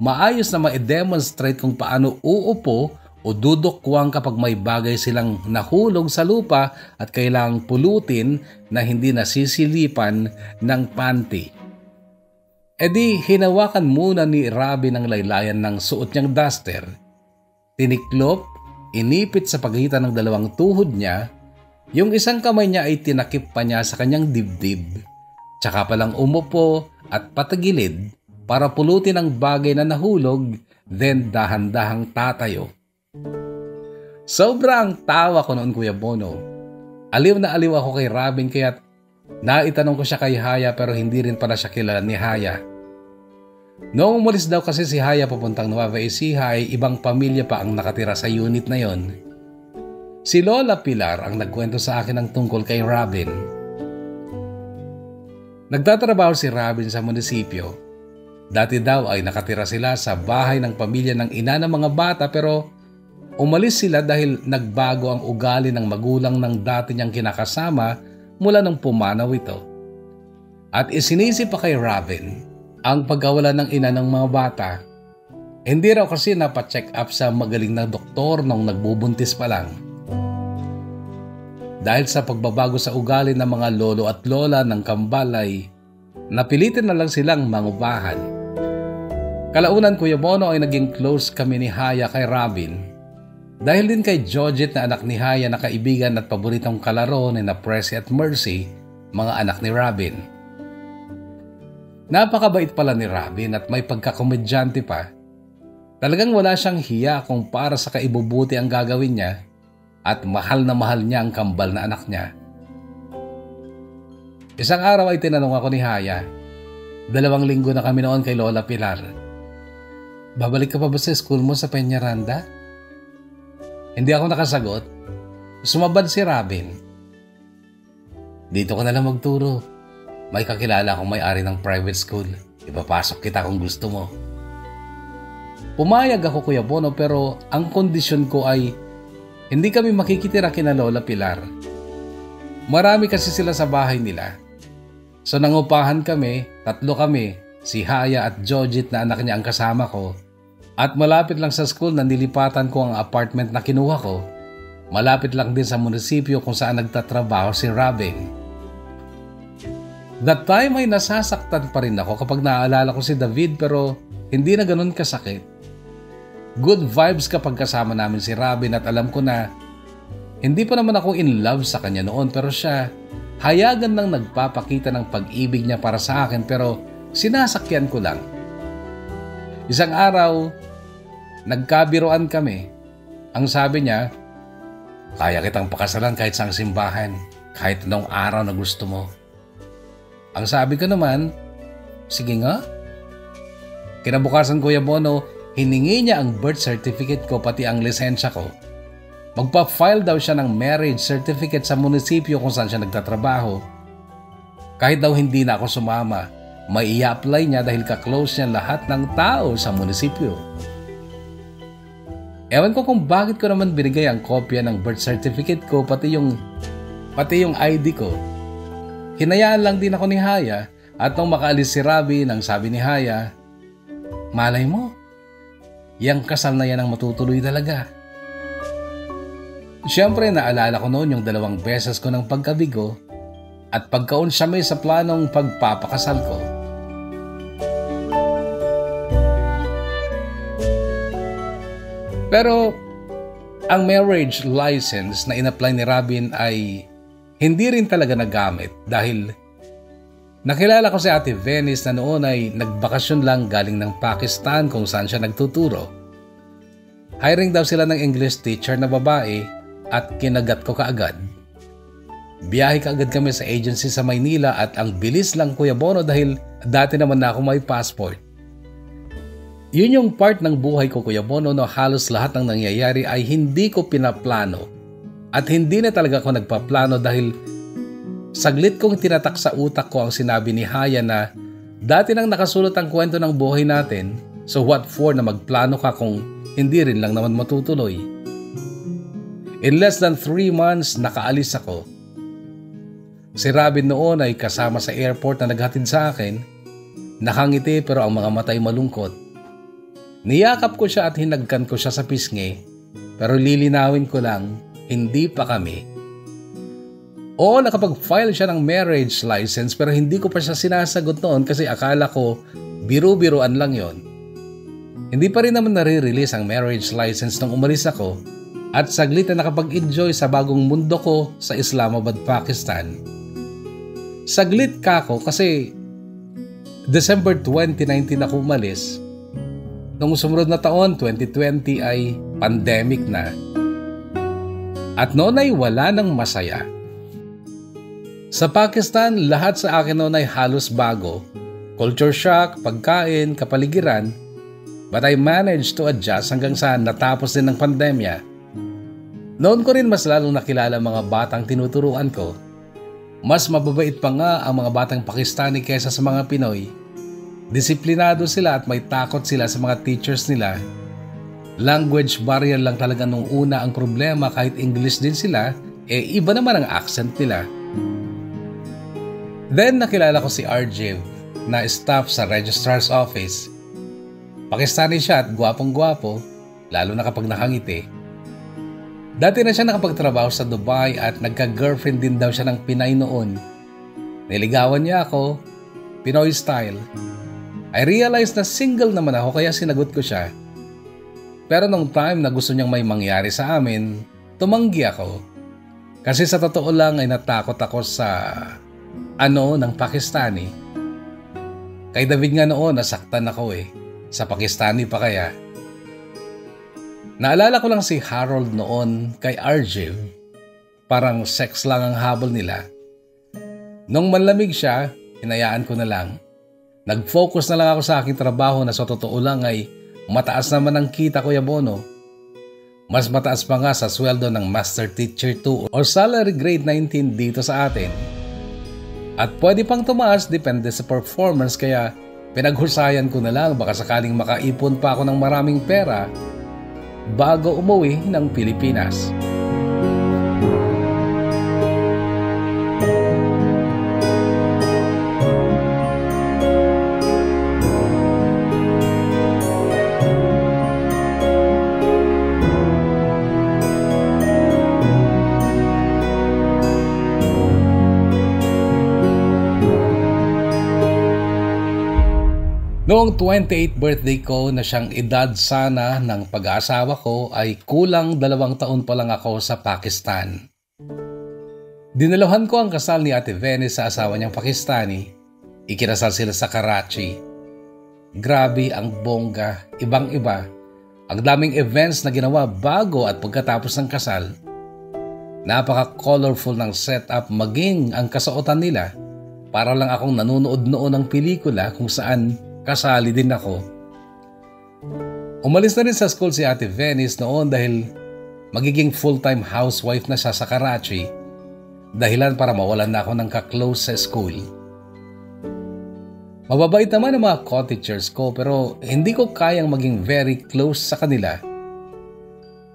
maayos na ma-demonstrate kung paano uupo o dudukwang kapag may bagay silang nahulog sa lupa at kailangang pulutin na hindi nasisilipan ng panty. E di, hinawakan muna ni Robin ang laylayan ng suot niyang duster. Tiniklop, inipit sa pagitan ng 2 tuhod niya, yung isang kamay niya ay tinakip pa niya sa kanyang dibdib. Tsaka palang umupo at patagilid para pulutin ang bagay na nahulog, then dahan-dahang tatayo. Sobrang tawa ko noon, Kuya Bono. Aliw na aliw ako kay Robin kaya't naitanong ko siya kay Haya pero hindi rin pala siya kilala ni Haya. Noong umalis daw kasi si Haya papuntang Nueva Ecija ay ibang pamilya pa ang nakatira sa unit na yon. Si Lola Pilar ang nagkwento sa akin ng tungkol kay Robin. Nagtatrabaho si Robin sa munisipyo. Dati daw ay nakatira sila sa bahay ng pamilya ng ina ng mga bata pero umalis sila dahil nagbago ang ugali ng magulang ng dati niyang kinakasama mula nang pumanaw ito. At isinisi pa kay Robin ang pagkawala ng ina ng mga bata. Hindi raw kasi napacheck up sa magaling na doktor nung nagbubuntis pa lang. Dahil sa pagbabago sa ugali ng mga lolo at lola ng kambal ay napilitin na lang silang mangubahan. Kalaunan, Kuya Bono, ay naging close kami ni Haya kay Robin. Dahil din kay Georgette na anak ni Haya na kaibigan at paboritong kalaro ni na Pressy at Mercy, mga anak ni Robin. Napakabait pala ni Robin at may pagkakomedyante pa. Talagang wala siyang hiya kung para sa kaibubuti ang gagawin niya at mahal na mahal niya ang kambal na anak niya. Isang araw ay tinanong ako ni Haya. 2 linggo na kami noon kay Lola Pilar. Babalik ka pa ba sa school mo sa Peñaranda? Hindi ako nakasagot. Sumabad si Robin. Dito ka na lang magturo. May kakilala akong may-ari ng private school. Ipapasok kita kung gusto mo. Pumayag ako, Kuya Bono, pero ang kondisyon ko ay hindi kami makikitira kina Lola Pilar. Marami kasi sila sa bahay nila. So nangupahan kami, 3 kami, si Haya at Georgette na anak niya ang kasama ko. At malapit lang sa school na nilipatan ko ang apartment na kinuha ko. Malapit lang din sa munisipyo kung saan nagtatrabaho si Robin. That time ay nasasaktan pa rin ako kapag naaalala ko si David pero hindi na ganun kasakit. Good vibes kapag kasama namin si Robin at alam ko na hindi pa naman ako in love sa kanya noon pero siya hayagan lang nagpapakita ng pag-ibig niya para sa akin pero sinasakyan ko lang. Isang araw, nagkabiroan kami. Ang sabi niya, kaya kitang pakasalan kahit sa simbahan, kahit anong araw na gusto mo. Ang sabi ko naman, sige nga. Kinabukasan, Kuya Bono, hiningi niya ang birth certificate ko pati ang lisensya ko. Magpa-file daw siya ng marriage certificate sa munisipyo kung saan siya nagtatrabaho. Kahit daw hindi na ako sumama, may i-apply niya dahil ka-close niya lahat ng tao sa munisipyo. Ewan ko kung bakit ko naman binigay ang kopya ng birth certificate ko pati yung ID ko. Hinayaan lang din ako ni Haya at nung makaalis si Robin, ang sabi ni Haya, malay mo, yang kasal na yan ang matutuloy talaga. Siyempre naalala ko noon yung 2 beses ko ng pagkabigo at pagkaunsyame sa planong pagpapakasal ko. Pero ang marriage license na in-apply ni Robin ay hindi rin talaga nagamit dahil nakilala ko si Ate Venice na noon ay nagbakasyon lang galing ng Pakistan kung saan siya nagtuturo. Hiring daw sila ng English teacher na babae at kinagat ko kaagad. Biyahe kaagad kami sa agency sa Maynila at ang bilis lang Kuya Bono dahil dati naman na ako may passport. Yun yung part ng buhay ko Kuya Bono na halos lahat ng nangyayari ay hindi ko pinaplano. At hindi na talaga ako nagpaplano dahil saglit kong tinatak sa utak ko ang sinabi ni Haya na dati nang nakasulat ang kwento ng buhay natin, so what for na magplano ka kung hindi rin lang naman matutuloy. In less than 3 months, nakaalis ako. Si Robin noon ay kasama sa airport na naghatid sa akin. Nakangiti pero ang mga matay malungkot. Niyakap ko siya at hinagkan ko siya sa pisngi, pero lilinawin ko lang, hindi pa kami. Oo, nakapag-file siya ng marriage license pero hindi ko pa siya sinasagot noon kasi akala ko biro-biroan lang yon. Hindi pa rin naman nare-release ang marriage license nung umalis ako at saglit na nakapag-enjoy sa bagong mundo ko sa Islamabad, Pakistan. Saglit ka ako kasi December 2019 ako umalis. Noong sumunod na taon, 2020 ay pandemic na. At noon ay wala nang masaya. Sa Pakistan, lahat sa akin noon ay halos bago. Culture shock, pagkain, kapaligiran. But I managed to adjust hanggang sa natapos din ng pandemya. Noon ko rin mas lalong nakilala mga batang tinuturuan ko. Mas mababait pa nga ang mga batang Pakistani kaysa sa mga Pinoy. Disiplinado sila at may takot sila sa mga teachers nila. Language barrier lang talaga nung una ang problema kahit English din sila, iba naman ang accent nila. Then nakilala ko si Arjiv na staff sa registrar's office. Pakistani siya at gwapong-gwapo, lalo na kapag nakangiti. Dati na siya nakapagtrabaho sa Dubai at nagka-girlfriend din daw siya ng Pinay noon. Niligawan niya ako, Pinoy style. I realized na single naman ako kaya sinagot ko siya. Pero nung time na gusto niyang may mangyari sa amin, tumanggi ako. Kasi sa totoo lang ay natakot ako sa ng Pakistani. Kay David nga noon nasaktan ako sa Pakistani pa kaya. Naalala ko lang si Harold noon kay Arjiv. Parang sex lang ang habol nila. Nung manlamig siya, hinayaan ko na lang. Nag-focus na lang ako sa aking trabaho na sa totoo lang ay mataas naman ang kita Kuya Bono. Mas mataas pa nga sa sweldo ng Master Teacher 2 o Salary Grade 19 dito sa atin. At pwede pang tumaas depende sa performance kaya pinaghusayan ko na lang baka sakaling makaipon pa ako ng maraming pera bago umuwi ng Pilipinas. Noong 28th birthday ko na siyang edad sana ng pag-aasawa ko ay kulang 2 taon pa lang ako sa Pakistan. Dinaluhan ko ang kasal ni Ate Venice sa asawa niyang Pakistani. Ikinasal sila sa Karachi. Grabe ang bongga, ibang-iba. Ang daming events na ginawa bago at pagkatapos ng kasal. Napaka-colorful ng setup maging ang kasuotan nila. Para lang akong nanonood noon ng pelikula kung saan kasali din ako. Umalis na rin sa school si Ate Venice noon dahil magiging full-time housewife na siya sa Karachi. Dahilan para mawalan na ako ng ka-close sa school. Mababait naman ang mga co-teachers ko pero hindi ko kayang maging very close sa kanila.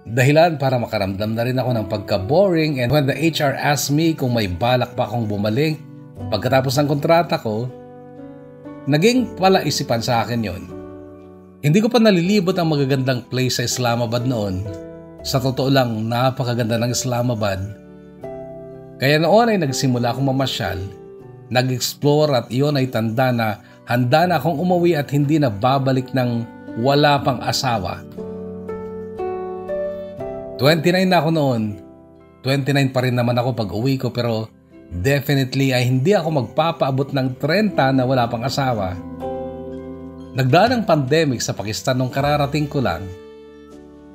Dahilan para makaramdam na rin ako ng pagka-boring and when the HR asked me kung may balak pa akong bumalik pagkatapos ng kontrata ko, naging palaisipan sa akin yon. Hindi ko pa nalilibot ang magagandang place sa Islamabad noon. Sa totoo lang, napakaganda ng Islamabad. Kaya noon ay nagsimula akong mamasyal, nag-explore at iyon ay tanda na handa na akong umuwi at hindi na babalik ng wala pang asawa. 29 na ako noon. 29 pa rin naman ako pag uwi ko pero definitely ay hindi ako magpapaabot ng 30 na wala pang asawa. Nagdaan ang pandemic sa Pakistan nung kararating ko lang.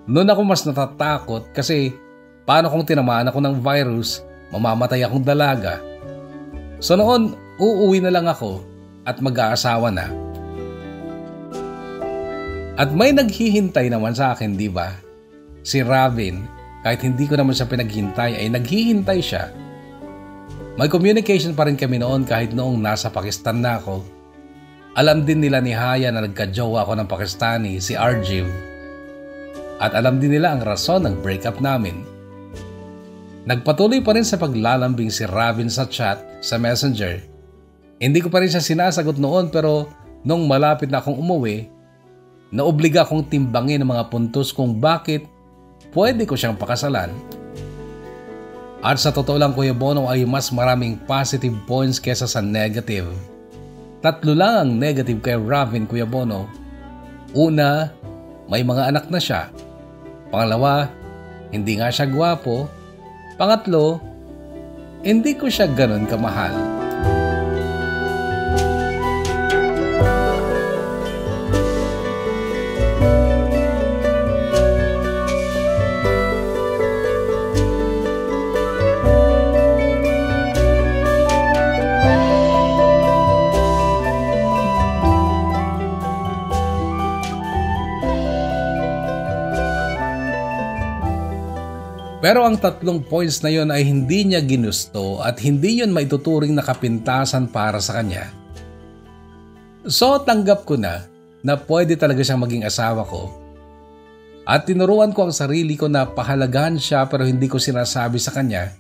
Noon ako mas natatakot kasi paano kung tinamaan ako ng virus, mamamatay akong dalaga. So noon, uuwi na lang ako at mag-aasawa na. At may naghihintay naman sa akin, di ba? Si Ravin, kahit hindi ko naman siya pinaghintay, ay naghihintay siya. May communication pa rin kami noon kahit noong nasa Pakistan na ako. Alam din nila ni Haya na nagka-jowa ako ng Pakistani, si Arjiv. At alam din nila ang rason ng breakup namin. Nagpatuloy pa rin sa paglalambing si Ravin sa chat, sa messenger. Hindi ko pa rin siya sinasagot noon pero nung malapit na akong umuwi, naobliga akong timbangin ang mga puntos kung bakit pwede ko siyang pakasalan. At sa totoo lang, Kuya Bono, ay mas maraming positive points kesa sa negative. 3 lang ang negative kay Ravin, Kuya Bono. Una, may mga anak na siya. Pangalawa, hindi nga siya gwapo. Pangatlo, hindi ko siya ganun kamahal. Pero ang 3 points na yon ay hindi niya ginusto at hindi yon maituturing na kapintasan para sa kanya. So tanggap ko na pwede talaga siyang maging asawa ko. At tinuruan ko ang sarili ko na pahalagahan siya pero hindi ko sinasabi sa kanya.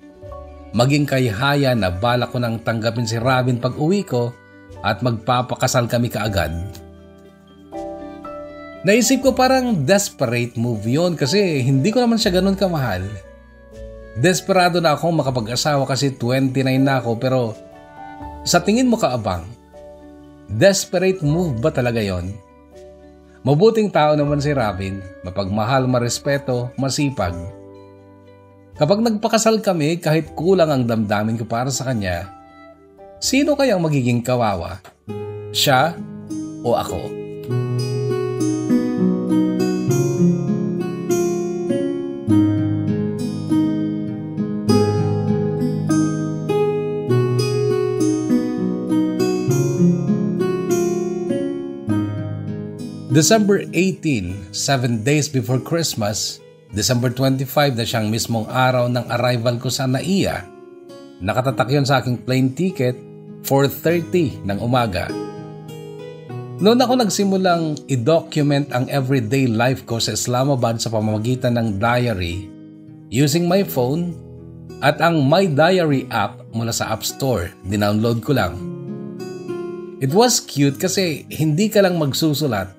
Maging kay Haya na balak ko nang tanggapin si Ravin pag uwi ko at magpapakasal kami kaagad. Naisip ko parang desperate move yun kasi hindi ko naman siya ganun kamahal. Desperado na akong makapag-asawa kasi 29 na ako pero sa tingin mo, kaabang, desperate move ba talaga yon? Mabuting tao naman si Ravin, mapagmahal, marespeto, masipag. Kapag nagpakasal kami kahit kulang ang damdamin ko para sa kanya, sino kayang magiging kawawa? Siya o ako? December 18, 7 days before Christmas, December 25 na siyang mismong araw ng arrival ko sa NAIA. Nakatatak yun sa aking plane ticket, 4:30 ng umaga. Noon ako nagsimulang i-document ang everyday life ko sa Islamabad sa pamamagitan ng diary using my phone at ang My Diary app mula sa App Store. Dinownload ko lang. It was cute kasi hindi ka lang magsusulat.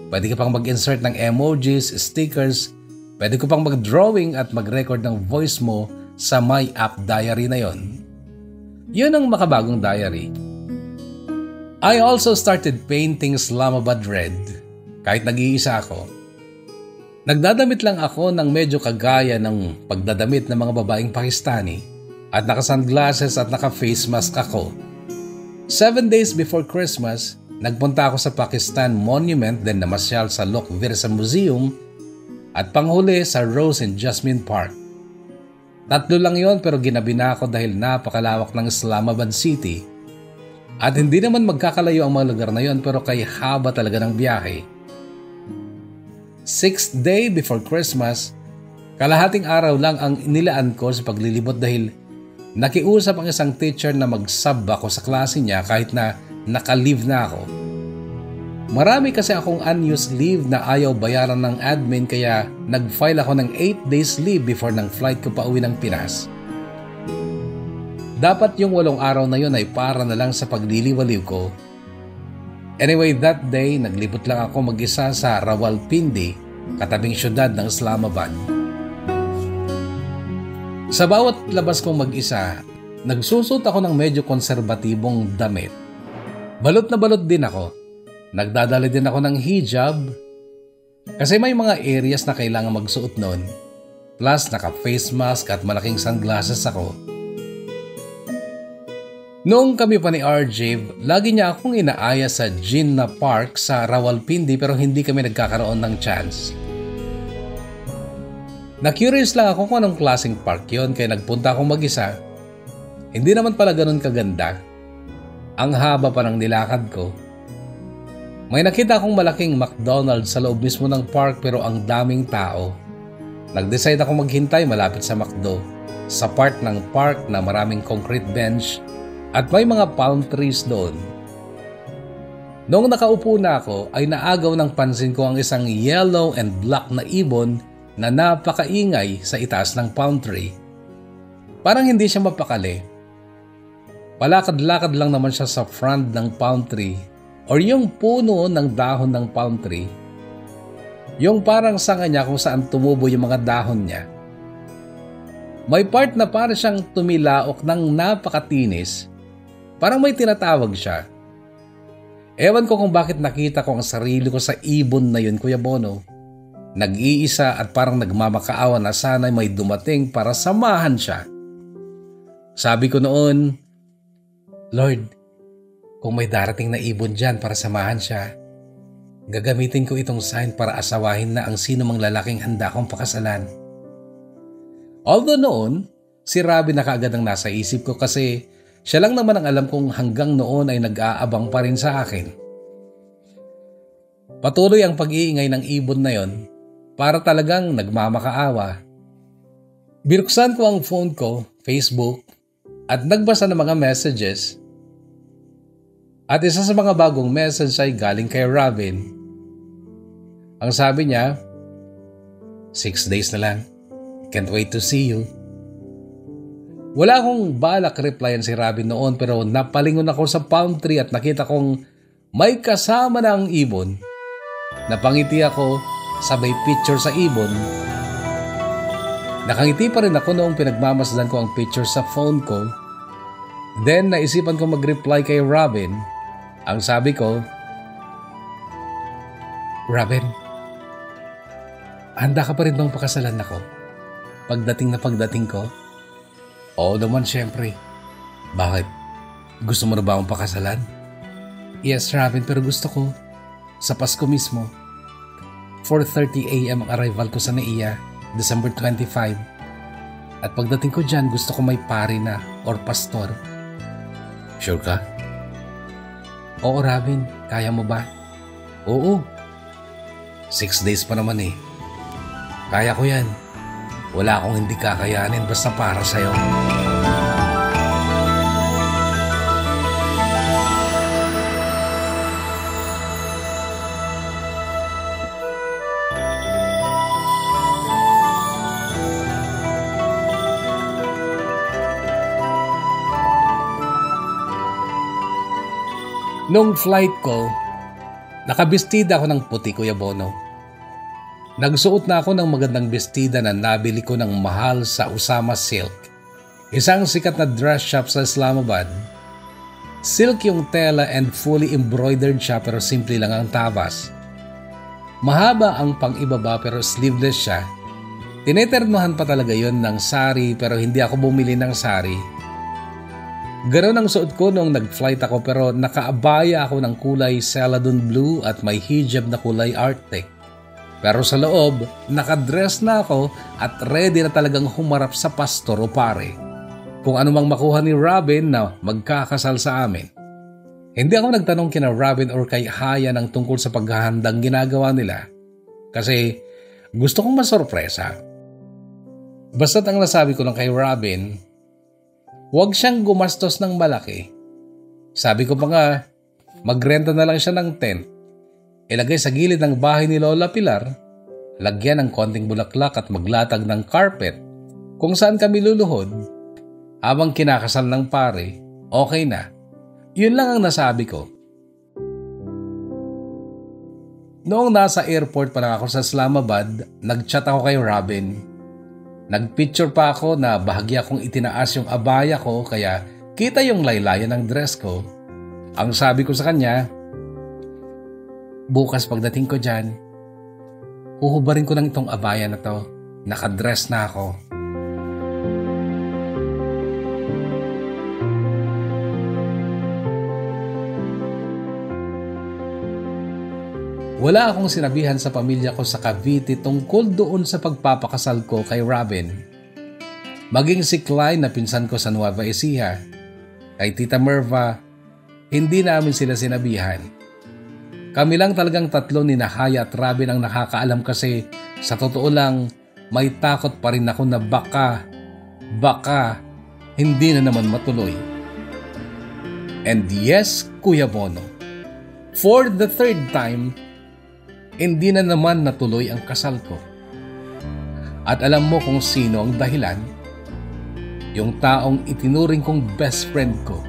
Pwede ka pang mag-insert ng emojis, stickers, pwede ko pang mag-drawing at mag-record ng voice mo sa My App Diary na yon. Yun ang makabagong diary. I also started painting Islamabad red kahit nag-iisa ako. Nagdadamit lang ako ng medyo kagaya ng pagdadamit ng mga babaeng Pakistani at naka-sunglasses at naka-face mask ako. 7 days before Christmas, nagpunta ako sa Pakistan Monument then namasyal sa Lok Virsa Museum at panghuli sa Rose and Jasmine Park. 3 lang yon pero ginabi na ako dahil napakalawak ng Islamabad City at hindi naman magkakalayo ang mga lugar na yon pero kay haba talaga ng biyahe. 6th day before Christmas, kalahating araw lang ang inilaan ko sa paglilibot dahil nakiusap ang isang teacher na mag-sub ako sa klase niya kahit na naka-leave na ako. Marami kasi akong unused leave na ayaw bayaran ng admin kaya nag-file ako ng 8 days leave before ng flight ko pa uwi ng Pinas. Dapat yung 8 araw na yun ay para na lang sa pagliliwaliw ko. Anyway, that day naglibot lang ako mag-isa sa Rawalpindi, katabing syudad ng Islamabad. Sa bawat labas kong mag-isa, Nagsusot ako ng medyo konserbatibong damit. Balot na balot din ako. Nagdadala din ako ng hijab. Kasi may mga areas na kailangan magsuot nun. Plus naka-face mask at malaking sunglasses ako. Noong kami pa ni RJ, lagi niya akong inaaya sa Jinnah Park sa Rawalpindi pero hindi kami nagkakaroon ng chance. Na-curious lang ako kung anong klaseng park yon kaya nagpunta akong mag-isa. Hindi naman pala ganun kaganda. Ang haba pa ng nilakad ko. May nakita akong malaking McDonald's sa loob mismo ng park pero ang daming tao. Nag-decide akong maghintay malapit sa McDo, sa part ng park na maraming concrete bench at may mga palm trees doon. Noong nakaupo na ako ay naagaw ng pansin ko ang isang yellow and black na ibon na napakaingay sa itaas ng palm tree. Parang hindi siya mapakali. Palakad-lakad lang naman siya sa front ng palm tree or yung puno ng dahon ng palm tree. Yung parang sanga niya kung saan tumubo yung mga dahon niya. May part na parang siyang tumilaok ng napakatinis. Parang may tinatawag siya. Ewan ko kung bakit nakita ko ang sarili ko sa ibon na yun, Kuya Bono. Nag-iisa at parang nagmamakaawa na sana'y may dumating para samahan siya. Sabi ko noon, Lord, kung may darating na ibon dyan para samahan siya, gagamitin ko itong sign para asawahin na ang sino mang lalaking handa kong pakasalan. Although noon, si Robin na kaagad ang nasa isip ko kasi siya lang naman ang alam kong hanggang noon ay nag-aabang pa rin sa akin. Patuloy ang pag-iingay ng ibon na yon para talagang nagmamakaawa. Binuksan ko ang phone ko, Facebook, at nagbasa ng mga messages. At isa sa mga bagong message ay galing kay Robin. Ang sabi niya, 6 days na lang. Can't wait to see you. Wala akong balak replyan si Robin noon pero napalingon ako sa palm tree at nakita kong may kasama na ang ibon. Napangiti ako, sabay picture sa ibon. Nakangiti pa rin ako noong pinagmamasdan ko ang picture sa phone ko. Then naisipan ko mag-reply kay Robin. Ang sabi ko, Robin, handa ka pa rin bang pakasalan ako? Pagdating ko? Oo naman syempre. Bakit? Gusto mo na ba akong pakasalan? Yes, Robin, pero gusto ko sa Pasko mismo. 4:30 AM ang arrival ko sa NAIA, December 25. At pagdating ko dyan, gusto ko may pari na or pastor. Sure ka? Oo, Robin. Kaya mo ba? Oo. 6 days pa naman eh. Kaya ko yan. Wala akong hindi kakayanin basta para sa'yo. Nung flight ko, nakabestida ako ng puti, Kuya Bono. Nagsuot na ako ng magandang bestida na nabili ko ng mahal sa Usama Silk. Isang sikat na dress shop sa Islamabad. Silk yung tela and fully embroidered siya pero simple lang ang tabas. Mahaba ang pang-ibaba pero sleeveless siya. Tineternohan pa talaga yon ng sari pero hindi ako bumili ng sari. Ganoon ang suot ko nung nag-flight ako pero nakaabaya ako ng kulay celadon blue at may hijab na kulay Arctic. Pero sa loob, nakadress na ako at ready na talagang humarap sa pastor o pare. Kung ano mang makuha ni Robin na magkakasal sa amin. Hindi ako nagtanong kina Robin or kay Haya ng tungkol sa paghahandang ginagawa nila. Kasi gusto kong masorpresa. Basta't ang nasabi ko lang kay Robin, huwag siyang gumastos ng malaki. Sabi ko pa nga, magrenta na lang siya ng tent. Ilagay sa gilid ng bahay ni Lola Pilar, lagyan ng konting bulaklak at maglatag ng carpet kung saan kami luluhod. Habang kinakasal ng pare, okay na. Yun lang ang nasabi ko. Noong nasa airport pa lang ako sa Islamabad, nag-chat ako kay Robin. Nagpicture pa ako na bahagya kong itinaas yung abaya ko kaya kita yung laylayan ng dress ko. Ang sabi ko sa kanya, bukas pagdating ko dyan, uhubarin ko lang itong abaya na to. Nakadress na ako. Wala akong sinabihan sa pamilya ko sa Cavite tungkol doon sa pagpapakasal ko kay Robin. Maging si Clyde na pinsan ko sa Nueva Ecija, kay Tita Merva, hindi namin sila sinabihan. Kami lang talagang tatlo ni Haya at Robin ang nakakaalam kasi sa totoo lang may takot pa rin ako na baka hindi na naman matuloy. And yes, Kuya Bono, for the third time, hindi na naman natuloy ang kasal ko. At alam mo kung sino ang dahilan? Yung taong itinuring kong best friend ko,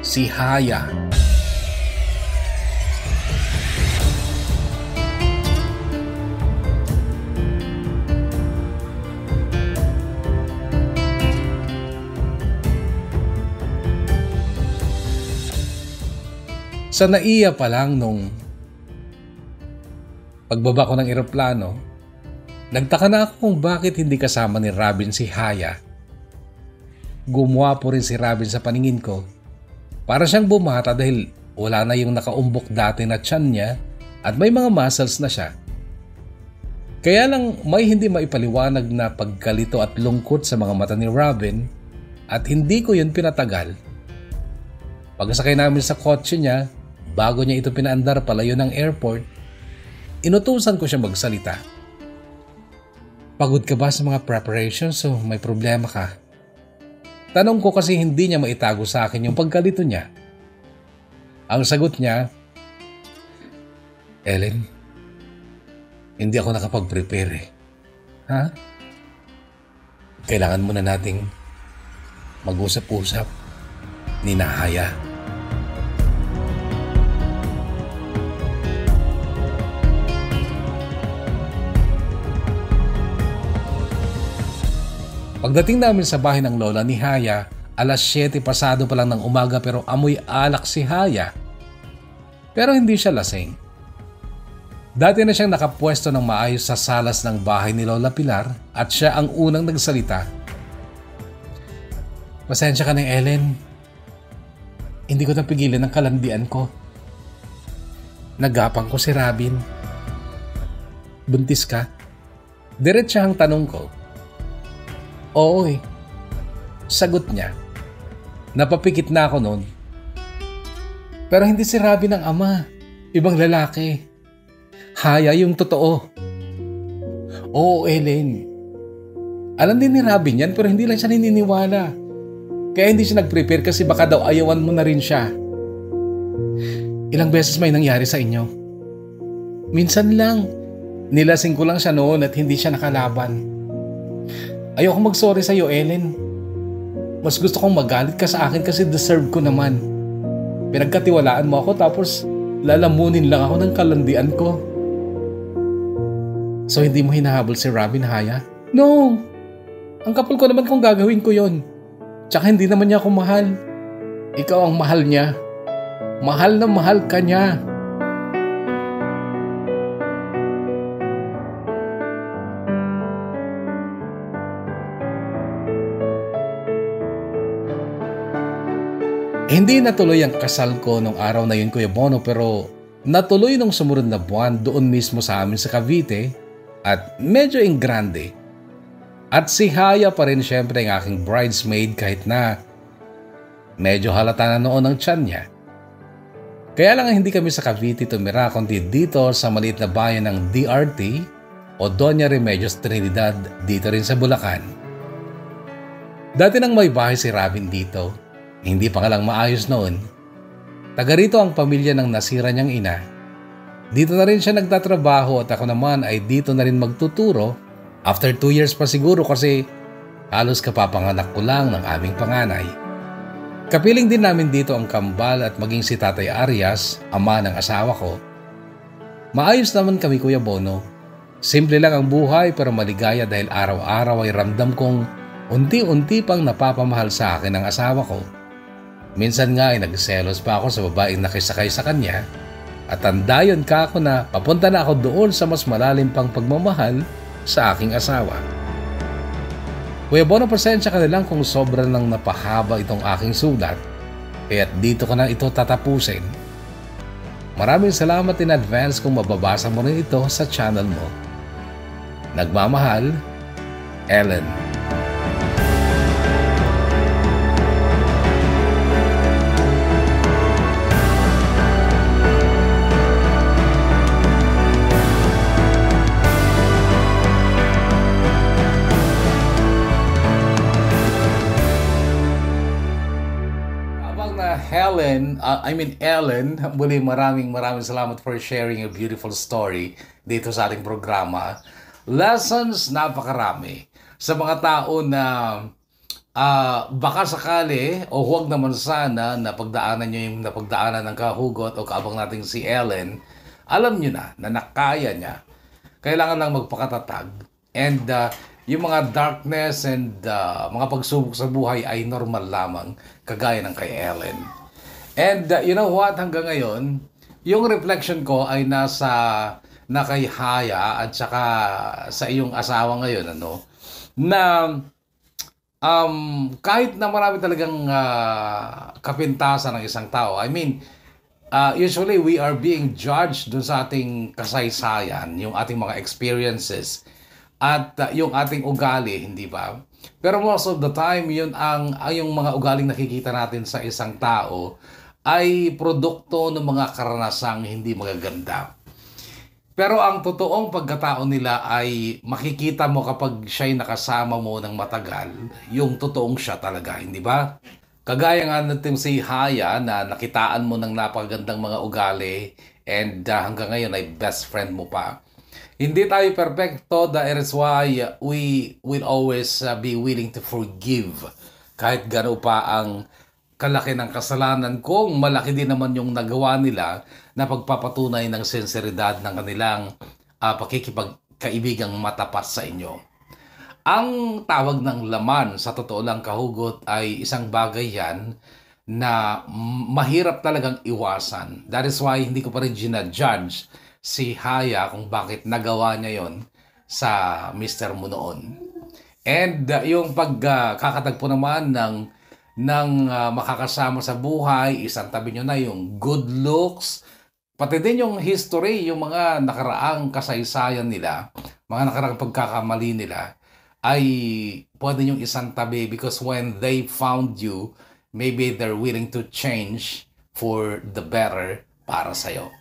si Haya. Sa naiya pa lang nung pagbaba ko ng eroplano, nagtaka na ako kung bakit hindi kasama ni Robin si Haya. Gumawa po rin si Robin sa paningin ko. Para siyang bumata dahil wala na yung nakaumbok dati na tiyan niya at may mga muscles na siya. Kaya lang may hindi maipaliwanag na pagkalito at lungkot sa mga mata ni Robin at hindi ko yun pinatagal. Pagkasakay namin sa kotse niya, bago niya ito pinaandar palayo ng airport, inutusan ko siya magsalita. Pagod ka ba sa mga preparations o may problema ka? Tanong ko kasi hindi niya maitago sa akin yung pagkalito niya. Ang sagot niya, Ellen, hindi ako nakapag-prepare eh. Ha? Kailangan muna nating mag-usap-usap ni Haya. Pagdating namin sa bahay ng lola ni Haya, alas 7 pasado pa lang ng umaga pero amoy alak si Haya. Pero hindi siya lasing. Dati na siyang nakapwesto ng maayos sa salas ng bahay ni Lola Pilar at siya ang unang nagsalita. Pasensya ka na, Ellen. Hindi ko napigilan ang kalandian ko. Nagapang ko si Robin. Buntis ka? Diretsahang tanong ko. Oo eh. Sagot niya. Napapikit na ako noon. Pero hindi si Robin ang ama. Ibang lalaki. Haya yung totoo. Oo, Ellen. Alam din ni Robin yan pero hindi lang siya naniniwala. Kaya hindi siya nag-prepare kasi baka daw ayawan mo na rin siya. Ilang beses may nangyari sa inyo? Minsan lang. Nilasing ko lang siya noon at hindi siya nakalaban. Ayoko mag-sorry sa'yo, Ellen. Mas gusto kong magalit ka sa akin kasi deserve ko naman. Pinagkatiwalaan mo ako tapos lalamunin lang ako ng kalandian ko. So hindi mo hinahabol si Robin, Haya? No! Ang kapal ko naman kung gagawin ko yon. Tsaka hindi naman niya ako mahal. Ikaw ang mahal niya. Mahal na mahal ka niya. Hindi natuloy ang kasal ko nung araw na yun, Kuya Bono, pero natuloy nung sumunod na buwan doon mismo sa amin sa Cavite at medyo in grande. At si Haya pa rin syempre ang aking bridesmaid kahit na medyo halata na noon ang tiyan niya. Kaya lang hindi kami sa Cavite tumira kundi dito sa maliit na bayan ng DRT o Doña Remedios Trinidad dito rin sa Bulacan. Dati nang may bahay si Robin dito. Hindi pa nga lang maayos noon. Taga rito ang pamilya ng nasira niyang ina. Dito na rin siya nagtatrabaho at ako naman ay dito na rin magtuturo after 2 years pa siguro kasi halos kapapanganak ko lang ng aming panganay. Kapiling din namin dito ang kambal at maging si Tatay Arias, ama ng asawa ko. Maayos naman kami, Kuya Bono. Simple lang ang buhay pero maligaya dahil araw-araw ay ramdam kong unti-unti pang napapamahal sa akin ang asawa ko. Minsan nga ay nagselos pa ako sa babaeng nakisakay sa kanya at tandayon ka ako na papunta na ako doon sa mas malalim pang pagmamahal sa aking asawa. Kuya Bono, pasensya ka na lang kung sobrang lang napahaba itong aking sulat kaya't dito ko na ito tatapusin. Maraming salamat in advance kung mababasa mo rin ito sa channel mo. Nagmamahal, Ellen. Ellen, muli maraming salamat for sharing a beautiful story dito sa ating programa. Lessons napakarami sa mga tao na baka sakali o huwag naman sana na pagdaanan nyo yung napagdaanan ng kahugot o kaabang natin si Ellen. Alam nyo na nakaya niya. Kailangan lang magpakatatag. And yung mga darkness and mga pagsubok sa buhay ay normal lamang, kagaya ng kay Ellen. And you know what, hanggang ngayon, yung reflection ko ay nasa na kay Haya at saka sa iyong asawa ngayon, na kahit na marami talagang kapintasan ng isang tao, usually we are being judged dun sa ating kasaysayan, yung ating mga experiences at yung ating ugali, hindi ba? Pero most of the time, yung mga ugaling nakikita natin sa isang tao ay produkto ng mga karanasang hindi magaganda. Pero ang totoong pagkatao nila ay makikita mo kapag siya'y nakasama mo ng matagal, yung totoong siya talaga, hindi ba? Kagaya nga natin si Haya na nakitaan mo ng napakagandang mga ugali and hanggang ngayon ay best friend mo pa. Hindi tayo perfecto, that is why we will always be willing to forgive kahit gano'n pa ang kalaki ng kasalanan kung malaki din naman yung nagawa nila na pagpapatunay ng sinseridad ng kanilang pakikipagkaibigang matapat sa inyo. Ang tawag ng laman sa totoo lang kahugot ay isang bagay yan na mahirap talagang iwasan. That is why hindi ko pa rin ginajudge si Haya kung bakit nagawa niya yon sa Mr. mo noon. And yung pagkakatagpo naman ng makakasama sa buhay, isang tabi nyo na yung good looks, pati din yung history, yung mga nakaraang kasaysayan nila, mga nakaraang pagkakamali nila, ay pwede yung isang tabi because when they found you, maybe they're willing to change for the better para sa'yo.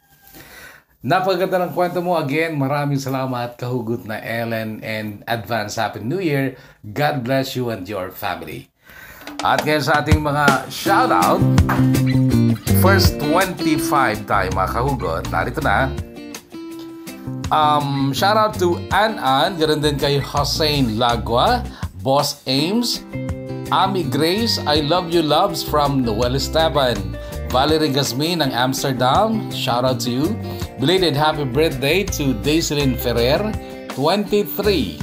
Napaganda ng kwento mo. Again, maraming salamat kahugot na Ellen and advance Happy New Year. God bless you and your family. At ngayon sa ating mga shoutout, first 25 tayo mga kahugot. Narito na. Shoutout to Ann, ganoon din kay Hossein Lagwa, Boss Ames, Ami Grace, I love you loves from Noel Esteban, Valerie Gasmin ng Amsterdam, shoutout to you. Belated happy birthday to Daiselin Ferrer, 23.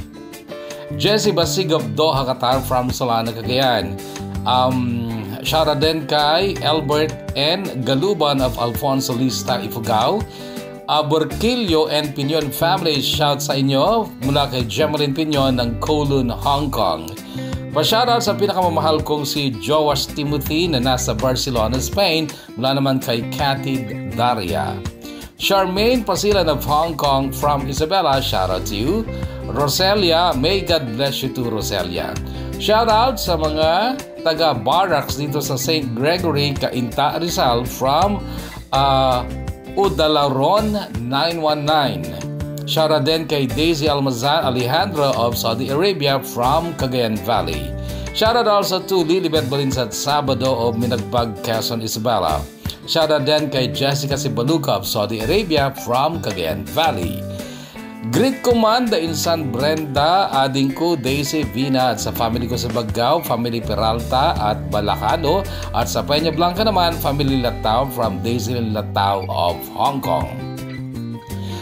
Jessie Basig of Doha, Qatar from Solana, Cagayan. Shoutout din kay Albert N. Galuban of Alfonso Lista, Ifugao. Borquillo and Piñon family, shout sa inyo mula kay Gemelin Piñon ng Kowloon, Hong Kong. Pa-shoutout sa pinakamamahal kong si Joash Timothy na nasa Barcelona, Spain, mula naman kay Cathy Daria. Charmaine Pasilan of Hong Kong from Isabela, shoutout to you. Roselia, may God bless you too, Roselia. Shoutout sa mga taga-barracks dito sa St. Gregory, Cainta, Rizal from Udalaron 919. Shoutout din kay Daisy Almazan Alejandro of Saudi Arabia from Cagayan Valley. Shoutout also to Lilibet Balinsat Sabado of Minagbag, Quezon, Isabela. Shoutout din kay Jessica Sibaluka of Saudi Arabia from Cagayan Valley. Greet Command, Insan Brenda, ading ko Daisy Vina at sa family ko sa Bagao, family Peralta at Balacado, at sa Peña Blanca naman, family Latao from Daisy Latao of Hong Kong.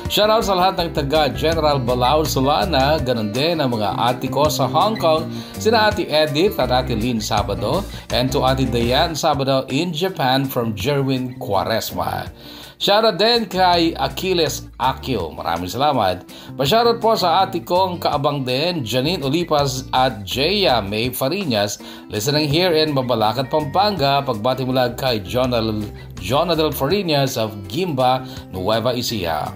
Shoutout sa lahat ng taga General Balao Solana, ganun din ang mga ate ko sa Hong Kong, sina Ate Edith at Ate Lynn Sabado, and to Ate Diane Sabado in Japan from Jerwin Quaresma. Shoutout din kay Achilles Akio. Maraming salamat. Pa-shoutout po sa ate kong kaabang din, Janine Olipas at Jaya May Farinas, listening here in Mabalacat, Pampanga. Pagbati mula kay Jonadel Farinas of Gimba, Nueva Ecija.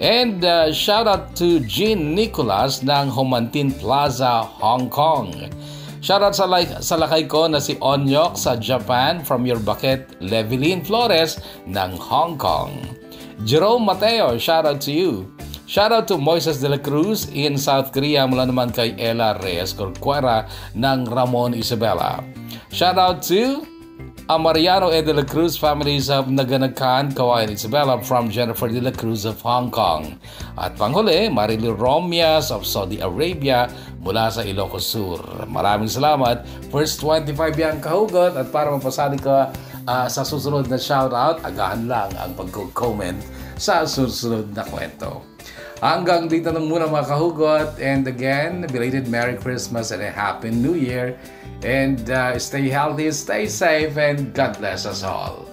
And shoutout to Jean Nicolas ng Homantin Plaza, Hong Kong. Shoutout sa lakay ko na si Onyok sa Japan from your bucket, Levelyn Flores ng Hong Kong. Jerome Mateo, shoutout to you. Shoutout to Moises de la Cruz in South Korea mula naman kay Ella Reyes Corcuera ng Ramon Isabela. Shoutout to Mariano E. de la Cruz families of Naganakan, Kawayan Isabela from Jennifer de la Cruz of Hong Kong. At panghuli, Marilu Romias of Saudi Arabia mula sa Ilocos Sur. Maraming salamat. First 25 yan kahugot, at para mapasali ka sa susunod na shoutout, agahan lang ang pag-comment sa susunod na kwento. Hanggang dito lang muna mga kahugot, and again, belated Merry Christmas and a Happy New Year. And stay healthy, stay safe, and God bless us all.